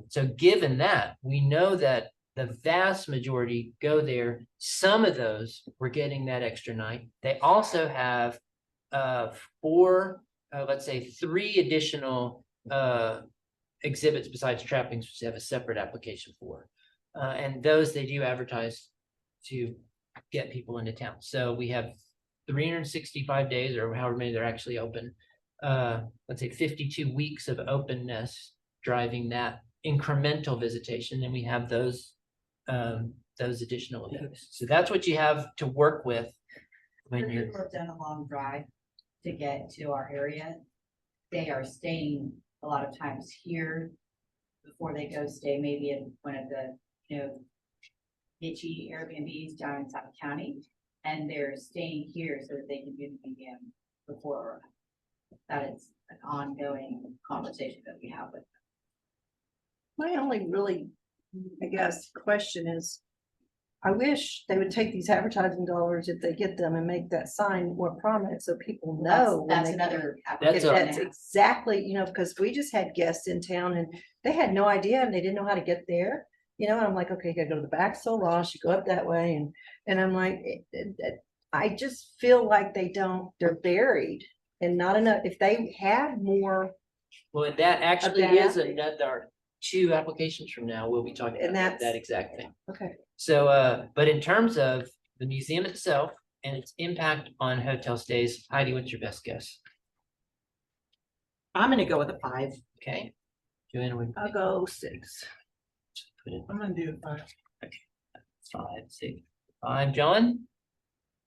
so given that, we know that the vast majority go there. Some of those were getting that extra night. They also have let's say 3 additional exhibits besides trappings, which they have a separate application for. And those they do advertise to get people into town. So we have 365 days or however many they're actually open. Let's say 52 weeks of openness driving that incremental visitation. And we have those additional events. So that's what you have to work with when you're. People have done a long drive to get to our area. They are staying a lot of times here before they go stay maybe in one of the, itchy Airbnbs down in South County. And they're staying here so that they can do the museum before. That is an ongoing conversation that we have with them. My only really, I guess, question is, I wish they would take these advertising dollars if they get them and make that sign more prominent so people know. when That's they another. That's If a- that's exactly, because we just had guests in town and they had no idea and they didn't know how to get there. And I'm like, okay, you gotta go to the back so long, you go up that way and I'm like, I just feel like they're buried and not enough, if they had more. Well, and that actually that. is another 2 applications from now, we'll be talking And about that's- that exact thing. Okay. So, but in terms of the museum itself and its impact on hotel stays, Heidi, what's your best guess? I'm gonna go with a 5. Okay. Joanna, would I'll go 6. put it I'm gonna do it 5. 5, 6, 5. John?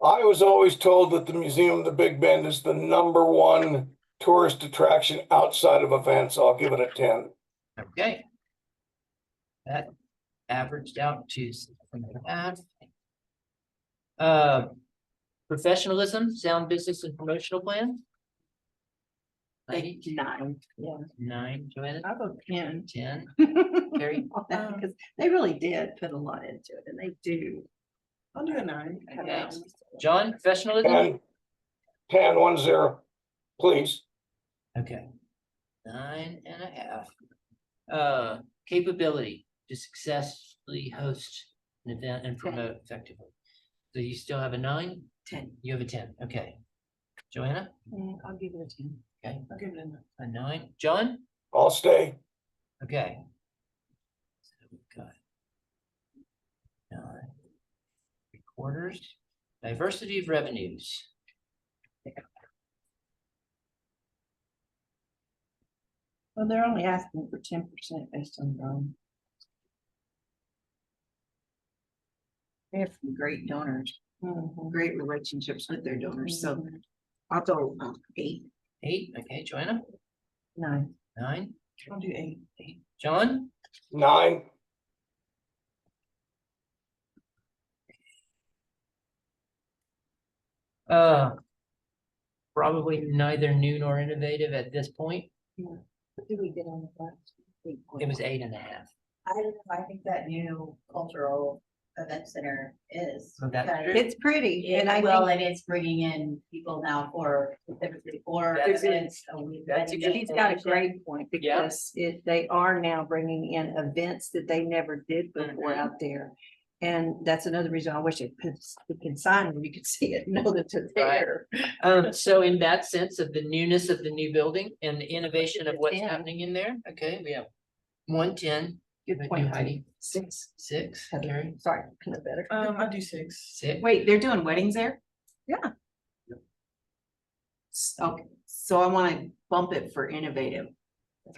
I was always told that the Museum of the Big Bend is the #1 tourist attraction outside of events. I'll give it a 10. Okay. That averaged out to 7.5. Professionalism, sound business and promotional plan? Heidi? 9. Yeah. 9, Joanna? I'll go 10. 10, Carrie? Because they really did put a lot into it and they do. I'll do a 9. Okay. John, professionalism? 10, 10, 1, 0, please. Okay. 9.5. Capability to successfully host an event and promote effectively. So you still have a 9? 10. You have a 10, okay. Joanna? I'll give it a 10. Okay, I'll give it a 9. a 9. John? I'll stay. Okay. So we've got 9. Recorders, diversity of revenues. Well, they're only asking for 10% based on their own. They have some great donors, great relationships with their donors, so I'll go 8. 8, okay, Joanna? 9. 9, I'll do 8. 8. John? 9, Probably neither new nor innovative at this point. What did we get on the last? It was 8.5. I don't know, I think that new cultural event center is. So that's because true. It's pretty and I Well, think and it's bringing in people now for That's- events a week. that's a good she's got a great point Yeah. because they are now bringing in events that they never did before Mhm. out there. And that's another reason I wish it could sign where you could see it, and know that they're there. So in that sense of the newness of the new building and the innovation of what's 10. happening in there, okay, we have 110. Good What you, point. Heidi? 6. 6, Heather. Carrie? Sorry, peanut butter. I'll do 6. 6. Wait, they're doing weddings there? Yeah. Okay, so I wanna bump it for innovative.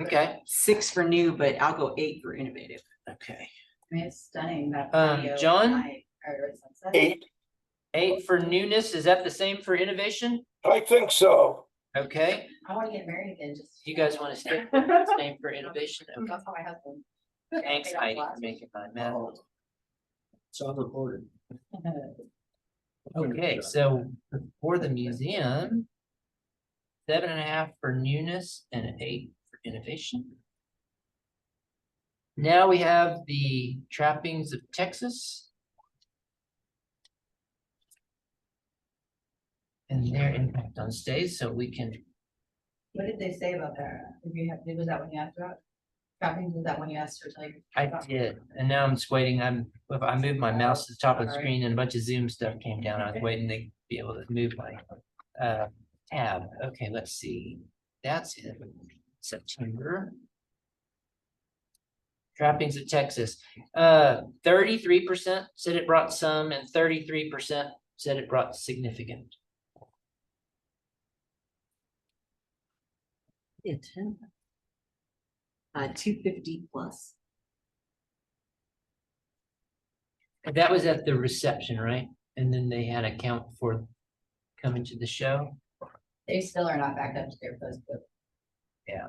Okay, 6 for new, but I'll go 8 for innovative. okay. I mean, it's stunning that. patio John? at night, or sunset. 8, 8 for newness, is that the same for innovation? I think so. Okay, I wanna get married again, just. you guys want to stick with the same for innovation? Okay. That's how my husband. Thanks, Heidi, for making my math. It's on recorded. Okay, so for the museum, 7.5 for newness and an 8 for innovation. Now we have the trappings of Texas. And their impact on stays, so we can, What did they say about that? Was that when you asked about? Trappings, is that when you asked her to like? I did, and now I'm just waiting. I moved my mouse to the top of the screen and a bunch of Zoom stuff came down. I was waiting to be able to move my tab. Okay, let's see. That's it. September. Trappings of Texas. 33% said it brought some, and 33% said it brought significant. It, 250 plus. And that was at the reception, right? And then they had a count for coming to the show. They still are not backed up to their post, but Yeah.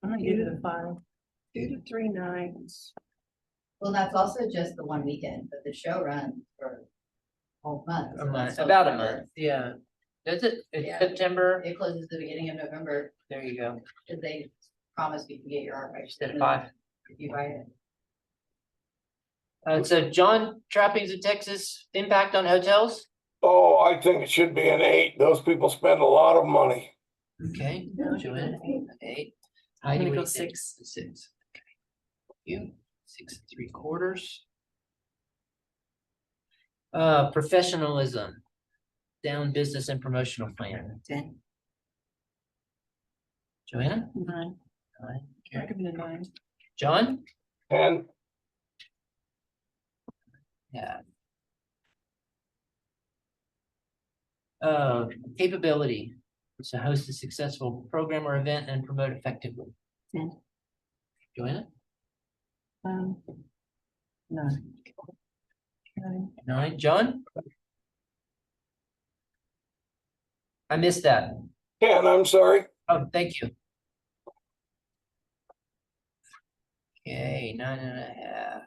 I'm gonna give it a 5. 2 to 3 nights. well, that's also just the one weekend, but the show runs for a whole month. so that's still About a November. month, yeah. Does it? It's Yeah. September? It closes the beginning of November, There you go. because they promise you can get your art right. Instead of 5. If you buy it. So John, trappings of Texas, impact on hotels? Oh, I think it should be an 8. Those people spend a lot of money. Okay, Joanna, 8. I'm Heidi, gonna what do go you think? 6. 6. Okay. You, 6 3/4. Professionalism, down business and promotional plan. 10. Joanna? 9. 9. I'll give it a 9. John? And Yeah. Capability, to host a successful program or event and promote effectively. 10. Joanna? 9. 9. 9. John? I missed that. Ken, I'm sorry. Oh, thank you. Okay, 9.5.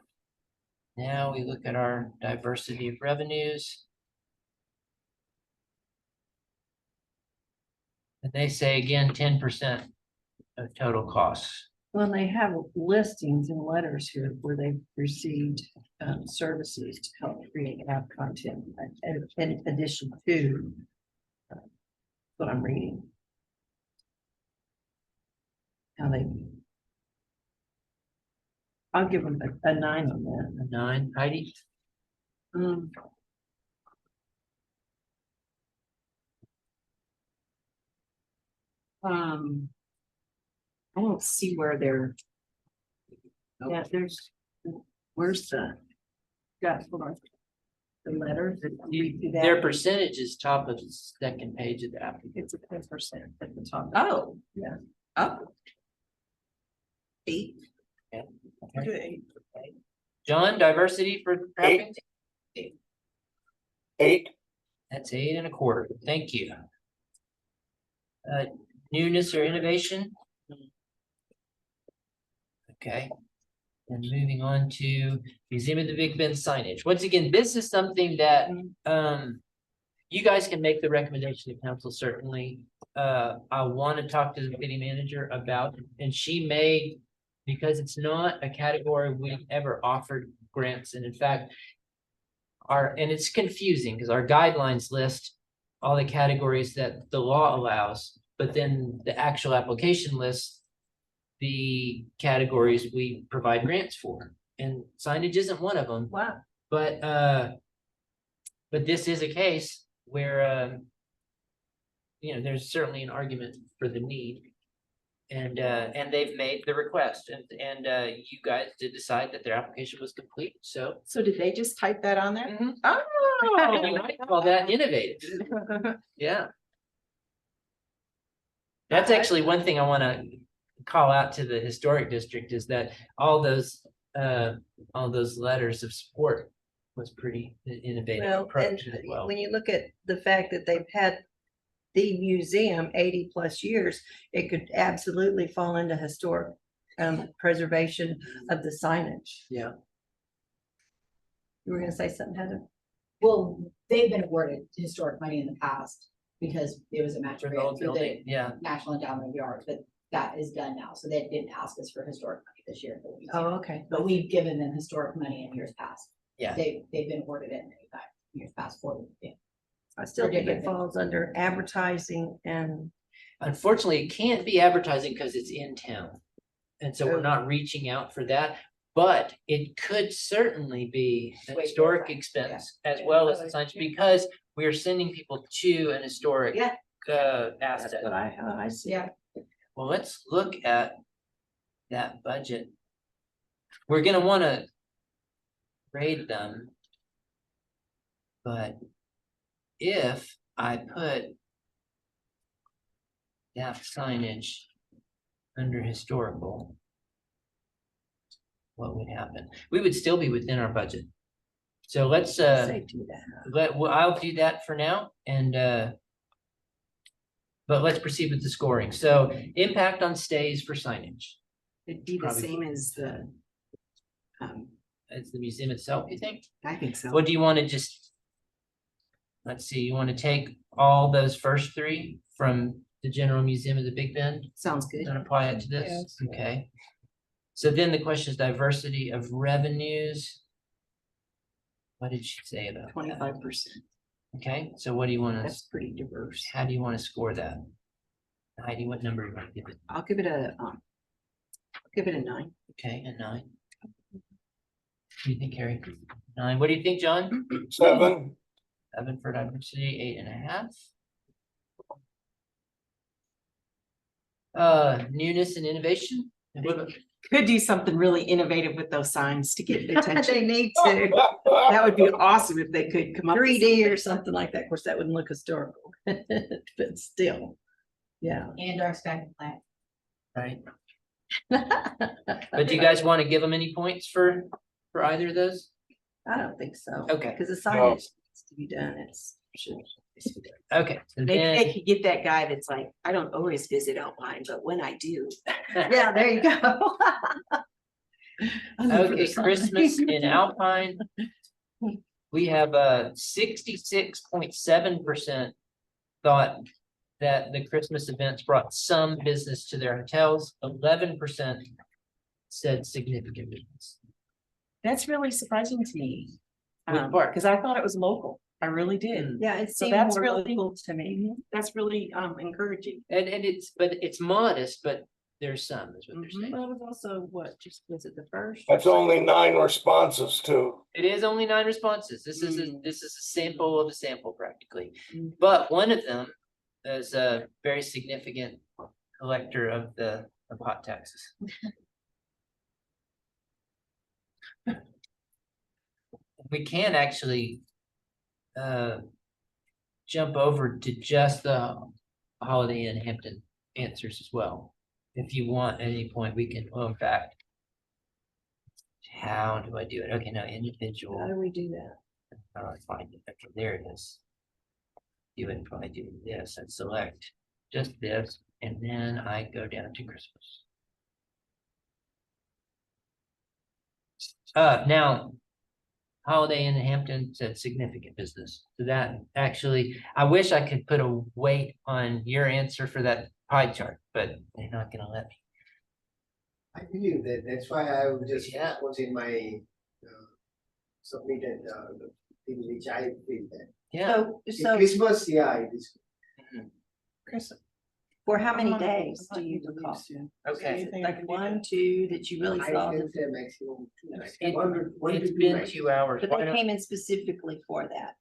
Now we look at our diversity of revenues. And they say again, 10% of total costs. Well, they have listings and letters here where they've received services to help create app content in addition to what I'm reading. How they. I'll give them a 9 on that. A 9. Heidi? I don't see where they're. Yeah, there's, where's the, got, hold on. The letters that read through that. Their percentage is top of the second page of the app. It's a 10% at the top. Oh. Yeah. Oh. 8. Do 8. John, diversity for trappings? 8. That's 8.25. Thank you. Newness or innovation? Okay. And moving on to Museum of the Big Ben signage. Once again, this is something that you guys can make the recommendation to council, certainly. I want to talk to the city manager about, and she may, because it's not a category we've ever offered grants, and in fact, and it's confusing because our guidelines list all the categories that the law allows, but then the actual application lists the categories we provide grants for, and signage isn't one of them. Wow. But this is a case where there's certainly an argument for the need, and they've made the request, and you guys did decide that their application was complete. So Did they just type that on there? you Oh. might call that innovative. Yeah. That's actually one thing I want to call out to the historic district, is that all those letters of support was pretty innovative Well, approach and as well. when you look at the fact that they've had the museum 80+ years, it could absolutely fall into historic preservation of the signage. Yeah. You were gonna say something, Heather? Well, they've been awarded historic money in the past because it was a match For the grant old through the building, yeah. National Endowment of the Arts, but that is done now, so they didn't ask us for historic money this year. For the museum. Oh, okay. But we've given them historic money in years past. Yeah. They've been awarded it many times, in years past for them. Yeah. I still think different it things. falls under advertising and, Unfortunately, it can't be advertising because it's in town. And so we're not reaching out for that, but it could certainly be an Wait, historic yeah. expense as Yeah. well as a science, because we are sending people to an historic Yeah. that's asset. what I see. Yeah. Well, let's look at that budget. We're gonna wanna grade them. But if I put that signage under historical, what would happen? We would still be within our budget. So let's, Say do that. well, I'll do that for now and, but let's proceed with the scoring. So impact on stays for signage. It'd be the Probably. same as the, As the museum itself, you think? I think so. What do you want to just? Let's see, you want to take all those first three from the General Museum of the Big Bend Sounds good. and apply it to this? Yes. Okay. So then the question is diversity of revenues. What did she say about that? 25%. Okay, so what do you want to, That's pretty diverse. how do you want to score that? Heidi, what number do you want to give it? I'll give it a, I'll give it a 9. Okay, a 9. What do you think, Carrie? 9. What do you think, John? 7. 7 for diversity, 8.5. Newness and innovation. And what about- Could do something really innovative with those signs to get the They attention. need to, That would be awesome if they could come up. with 3D or something like that. Of course, that wouldn't look historical, but still, yeah. And our stacking plant. Right, but do you guys want to give them any points for either of those? I don't think so. Okay. Because the signage needs to be done, it's. Okay, so They then, could get that guy that's like, I don't always visit Alpine, but when I do. Yeah, there you go. okay, Christmas in Alpine. We have 66.7% thought that the Christmas events brought some business to their hotels. 11% said significant business. That's really surprising to me. Which part? Because I thought it was local. I really did. Yeah, it So seemed that's more really- local to me. That's really encouraging. And it's modest, but there's some, is what they're saying. Well, it was also what, just, was it the first? That's only 9 responses too. It is only 9 responses. This is a sample of a sample practically. Mm. But one of them is a very significant collector of hot taxes. We can actually jump over to just the Holiday Inn Hampton answers as well. If you want at any point, we can, well, in fact. How do I do it? Okay, now individual. How do we do that? How do I find it? Okay, there it is. You would probably do this and select just this, and then I go down to Christmas. Now, Holiday Inn Hampton said significant business. So that actually, I wish I could put a weight on your answer for that pie chart, but they're not gonna let me. I believe that, that's why I was just Yeah. was in my submitted the thing which I feel that. Yeah, So, In so Christmas, yeah, it is. Chris. for how many I'm not- days I'm do not you used to recall? this, yeah. okay. Anything I Like can do 1, that. 2 that you really I saw, can them, say maximum 2 nights. It- 1 to It's 2 been nights. 2 hours. but Why they don't- came in specifically for that.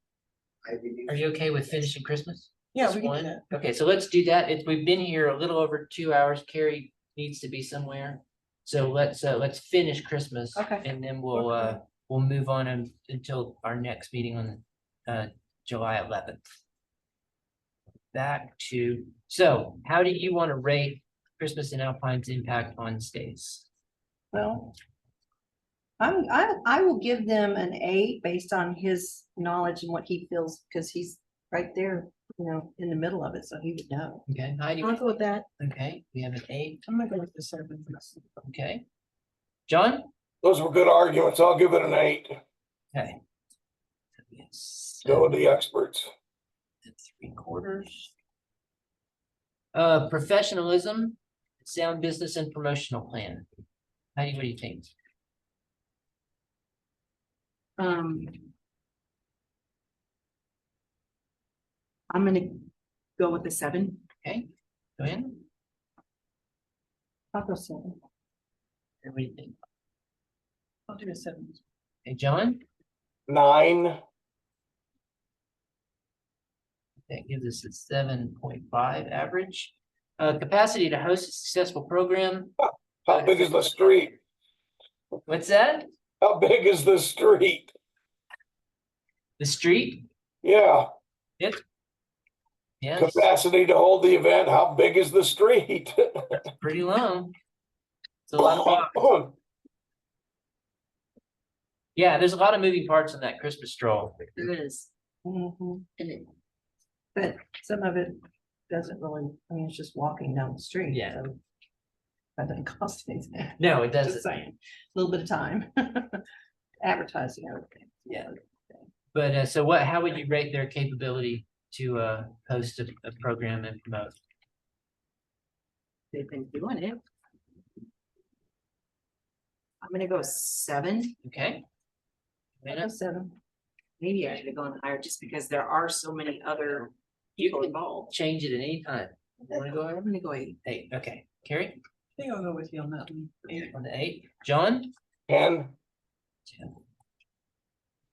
I believe. Are you okay with finishing Christmas? Yeah, Just we can do one? that. Okay, so let's do that. We've been here a little over 2 hours. Carrie needs to be somewhere. So let's finish Christmas. Okay. And then we'll move on until our next meeting on July 11th. Back to, so how do you want to rate Christmas in Alpine's impact on stays? Well, I will give them an 8 based on his knowledge and what he feels, because he's right there, you know, in the middle of it, so he would know. Okay, Heidi, I'll go with that. okay, we have an 8, I'm gonna go with the 7. okay. John? Those were good arguments. I'll give it an 8. Okay. Yes. Go with the experts. 3 3/4. Professionalism, sound business and promotional plan. Heidi, what do you think? I'm gonna go with the 7. Okay, Joanne, I'll go 7. and what do you think? I'll do a 7. Hey, John, 9. that gives us a 7.5 average. Capacity to host a successful program. How big is the street? What's that? How big is the street? The street? Yeah, Yes. capacity to hold the event. How big is the street? Pretty long. It's a lot of blocks. Yeah, there's a lot of moving parts in that Christmas stroll. There is. Mhm. And it, But some of it doesn't really, I mean, it's just walking down the street. Yeah. so That doesn't cost anything. No, it Just doesn't. saying, a little bit of time. Advertising, everything. Yeah. But so what, how would you rate their capability to host a program and promote? they've been doing it. I'm gonna go 7. Okay. I'll go 7. Maybe I should have gone higher just because there are so many other You people can involved. change it at any time. You wanna go I'm ahead? gonna go 8. Eight, okay. Carrie, I think I'll go with you on that one. 8. on the 8. John? 10. 10.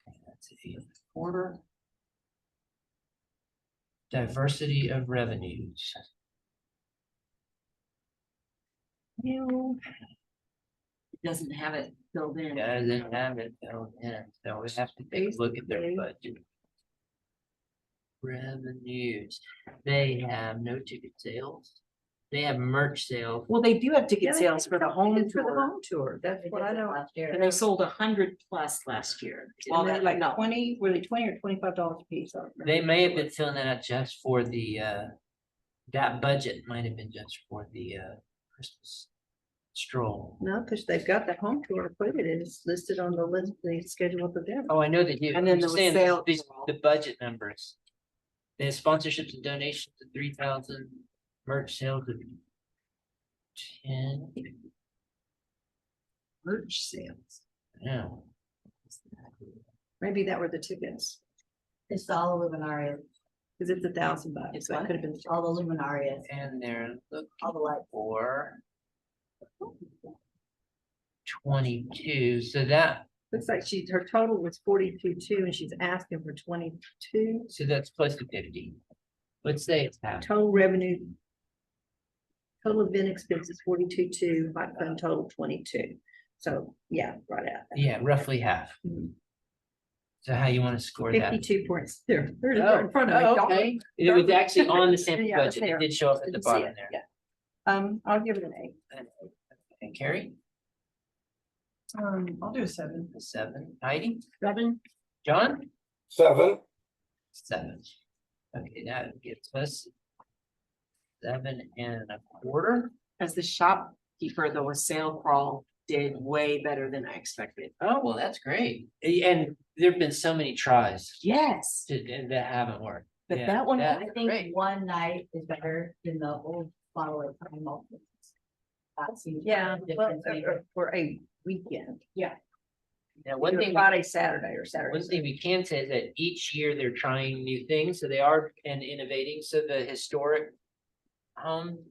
Okay, that's 8.25. Diversity of revenues. You, It doesn't have it filled in. Doesn't have it, so we have to take a look at their budget. Revenues, they have no ticket sales. They have merch sales. Well, they do have Yeah, ticket they sales for the home it's for the tour. home tour, that's They what did I that know. last year. And they sold 100 plus last year. Well, they're like no. 20, were they 20 or $25 a piece? I don't remember. They may have been filling that out just for the, that budget might have been just for the, Christmas stroll. No, because they've got the home tour included, it's listed on the list, the schedule of events. Oh, I know they do. And then I'm the saying sales these- are all- the budget numbers. They have sponsorships and donations of 3,000, merch sales of 10. Merch sales. Yeah. Maybe that were the tickets, It's all the luminarias, because it's $1,000. It's so it what? could have been. all the luminarias, And they're looking all the lights. for 22, so that, Looks like her total was 42.2 and she's asking for 22. so that's close to 50. Let's say it's half. Total revenue. Total event expenses 42.2, hot fund total 22. So, yeah, right out. Yeah, roughly half. Mhm. So how you want to score that? 52 points there. There's it Oh, in front of me. oh, okay. It was actually on the sample Yeah, it's budget. It there. did show up at the Didn't see bottom it, there. yeah. I'll give it an 8. And Carrie, I'll do a 7. a 7. Heidi, 7. John, 7. 7. Okay, that gives us 7.25. As the shopkeeper, though, a sale crawl did way better than I expected. Oh, well, that's great. And there've been so many tries Yes, and that haven't worked. but Yeah, that one, that- I think Great. one night is better than the old bottle of time multiples. That seems. Yeah, different well, flavor. for a weekend. Now, one Either thing, Friday, Saturday, or Saturday. one thing we can say is that each year they're trying new things, so they are and innovating. So the historic home.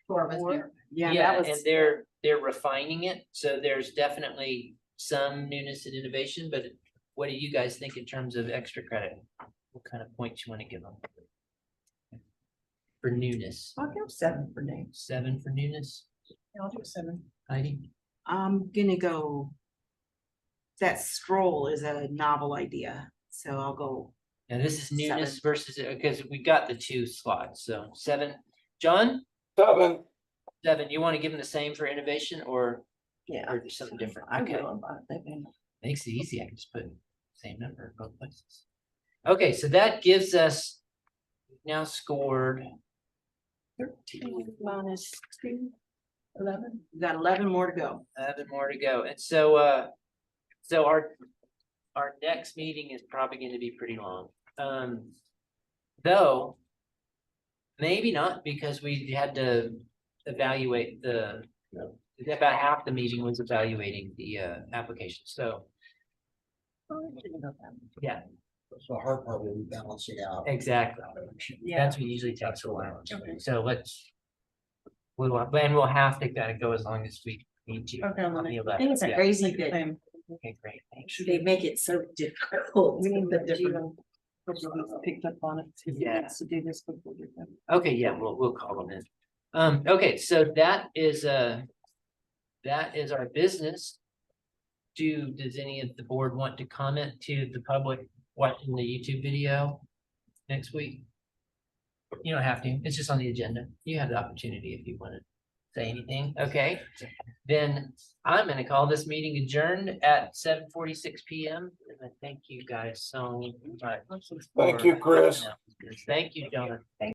Four of us tour, here. yeah, Yeah, that and was, they're refining it, so there's definitely some newness and innovation, but what do you guys think in terms of extra credit? What kind of points you want to give them? For newness, I'll give 7 for names. 7 for newness, I'll do a 7. Heidi? I'm gonna go. That stroll is a novel idea, so I'll go. Now this is newness 7. versus, because we got the 2 slots, so 7. John, 7. 7, you want to give them the same for innovation or Yeah. or something different? I Okay. will, but I think. Makes it easy, I can just put same number in both places. Okay, so that gives us now scored 13 minus 2, 11. We've got 11 more to go. 11 more to go, and so so our next meeting is probably going to be pretty long. Though Maybe not, because we had to evaluate about half the meeting was evaluating the application, so. Yeah, So her part will be balancing out. exactly. Yeah. That's what usually takes a while. Okay. So we'll have to kind of go as long as we need to. Okay, on the I think 11th. it's Yeah. crazy that Okay, great, thanks. they make it so difficult. We need the the different. Geo, which is picked up on it. Yeah. Needs to do this before we're done. Okay, yeah, we'll call them in. Okay, so that is our business. Does any of the board want to comment to the public watching the YouTube video next week? You don't have to, it's just on the agenda. You have the opportunity if you want to say anything. Okay, then I'm gonna call this meeting adjourned at 7:46 PM. And I thank you guys so much. Thank you, Chris. Thank you, John.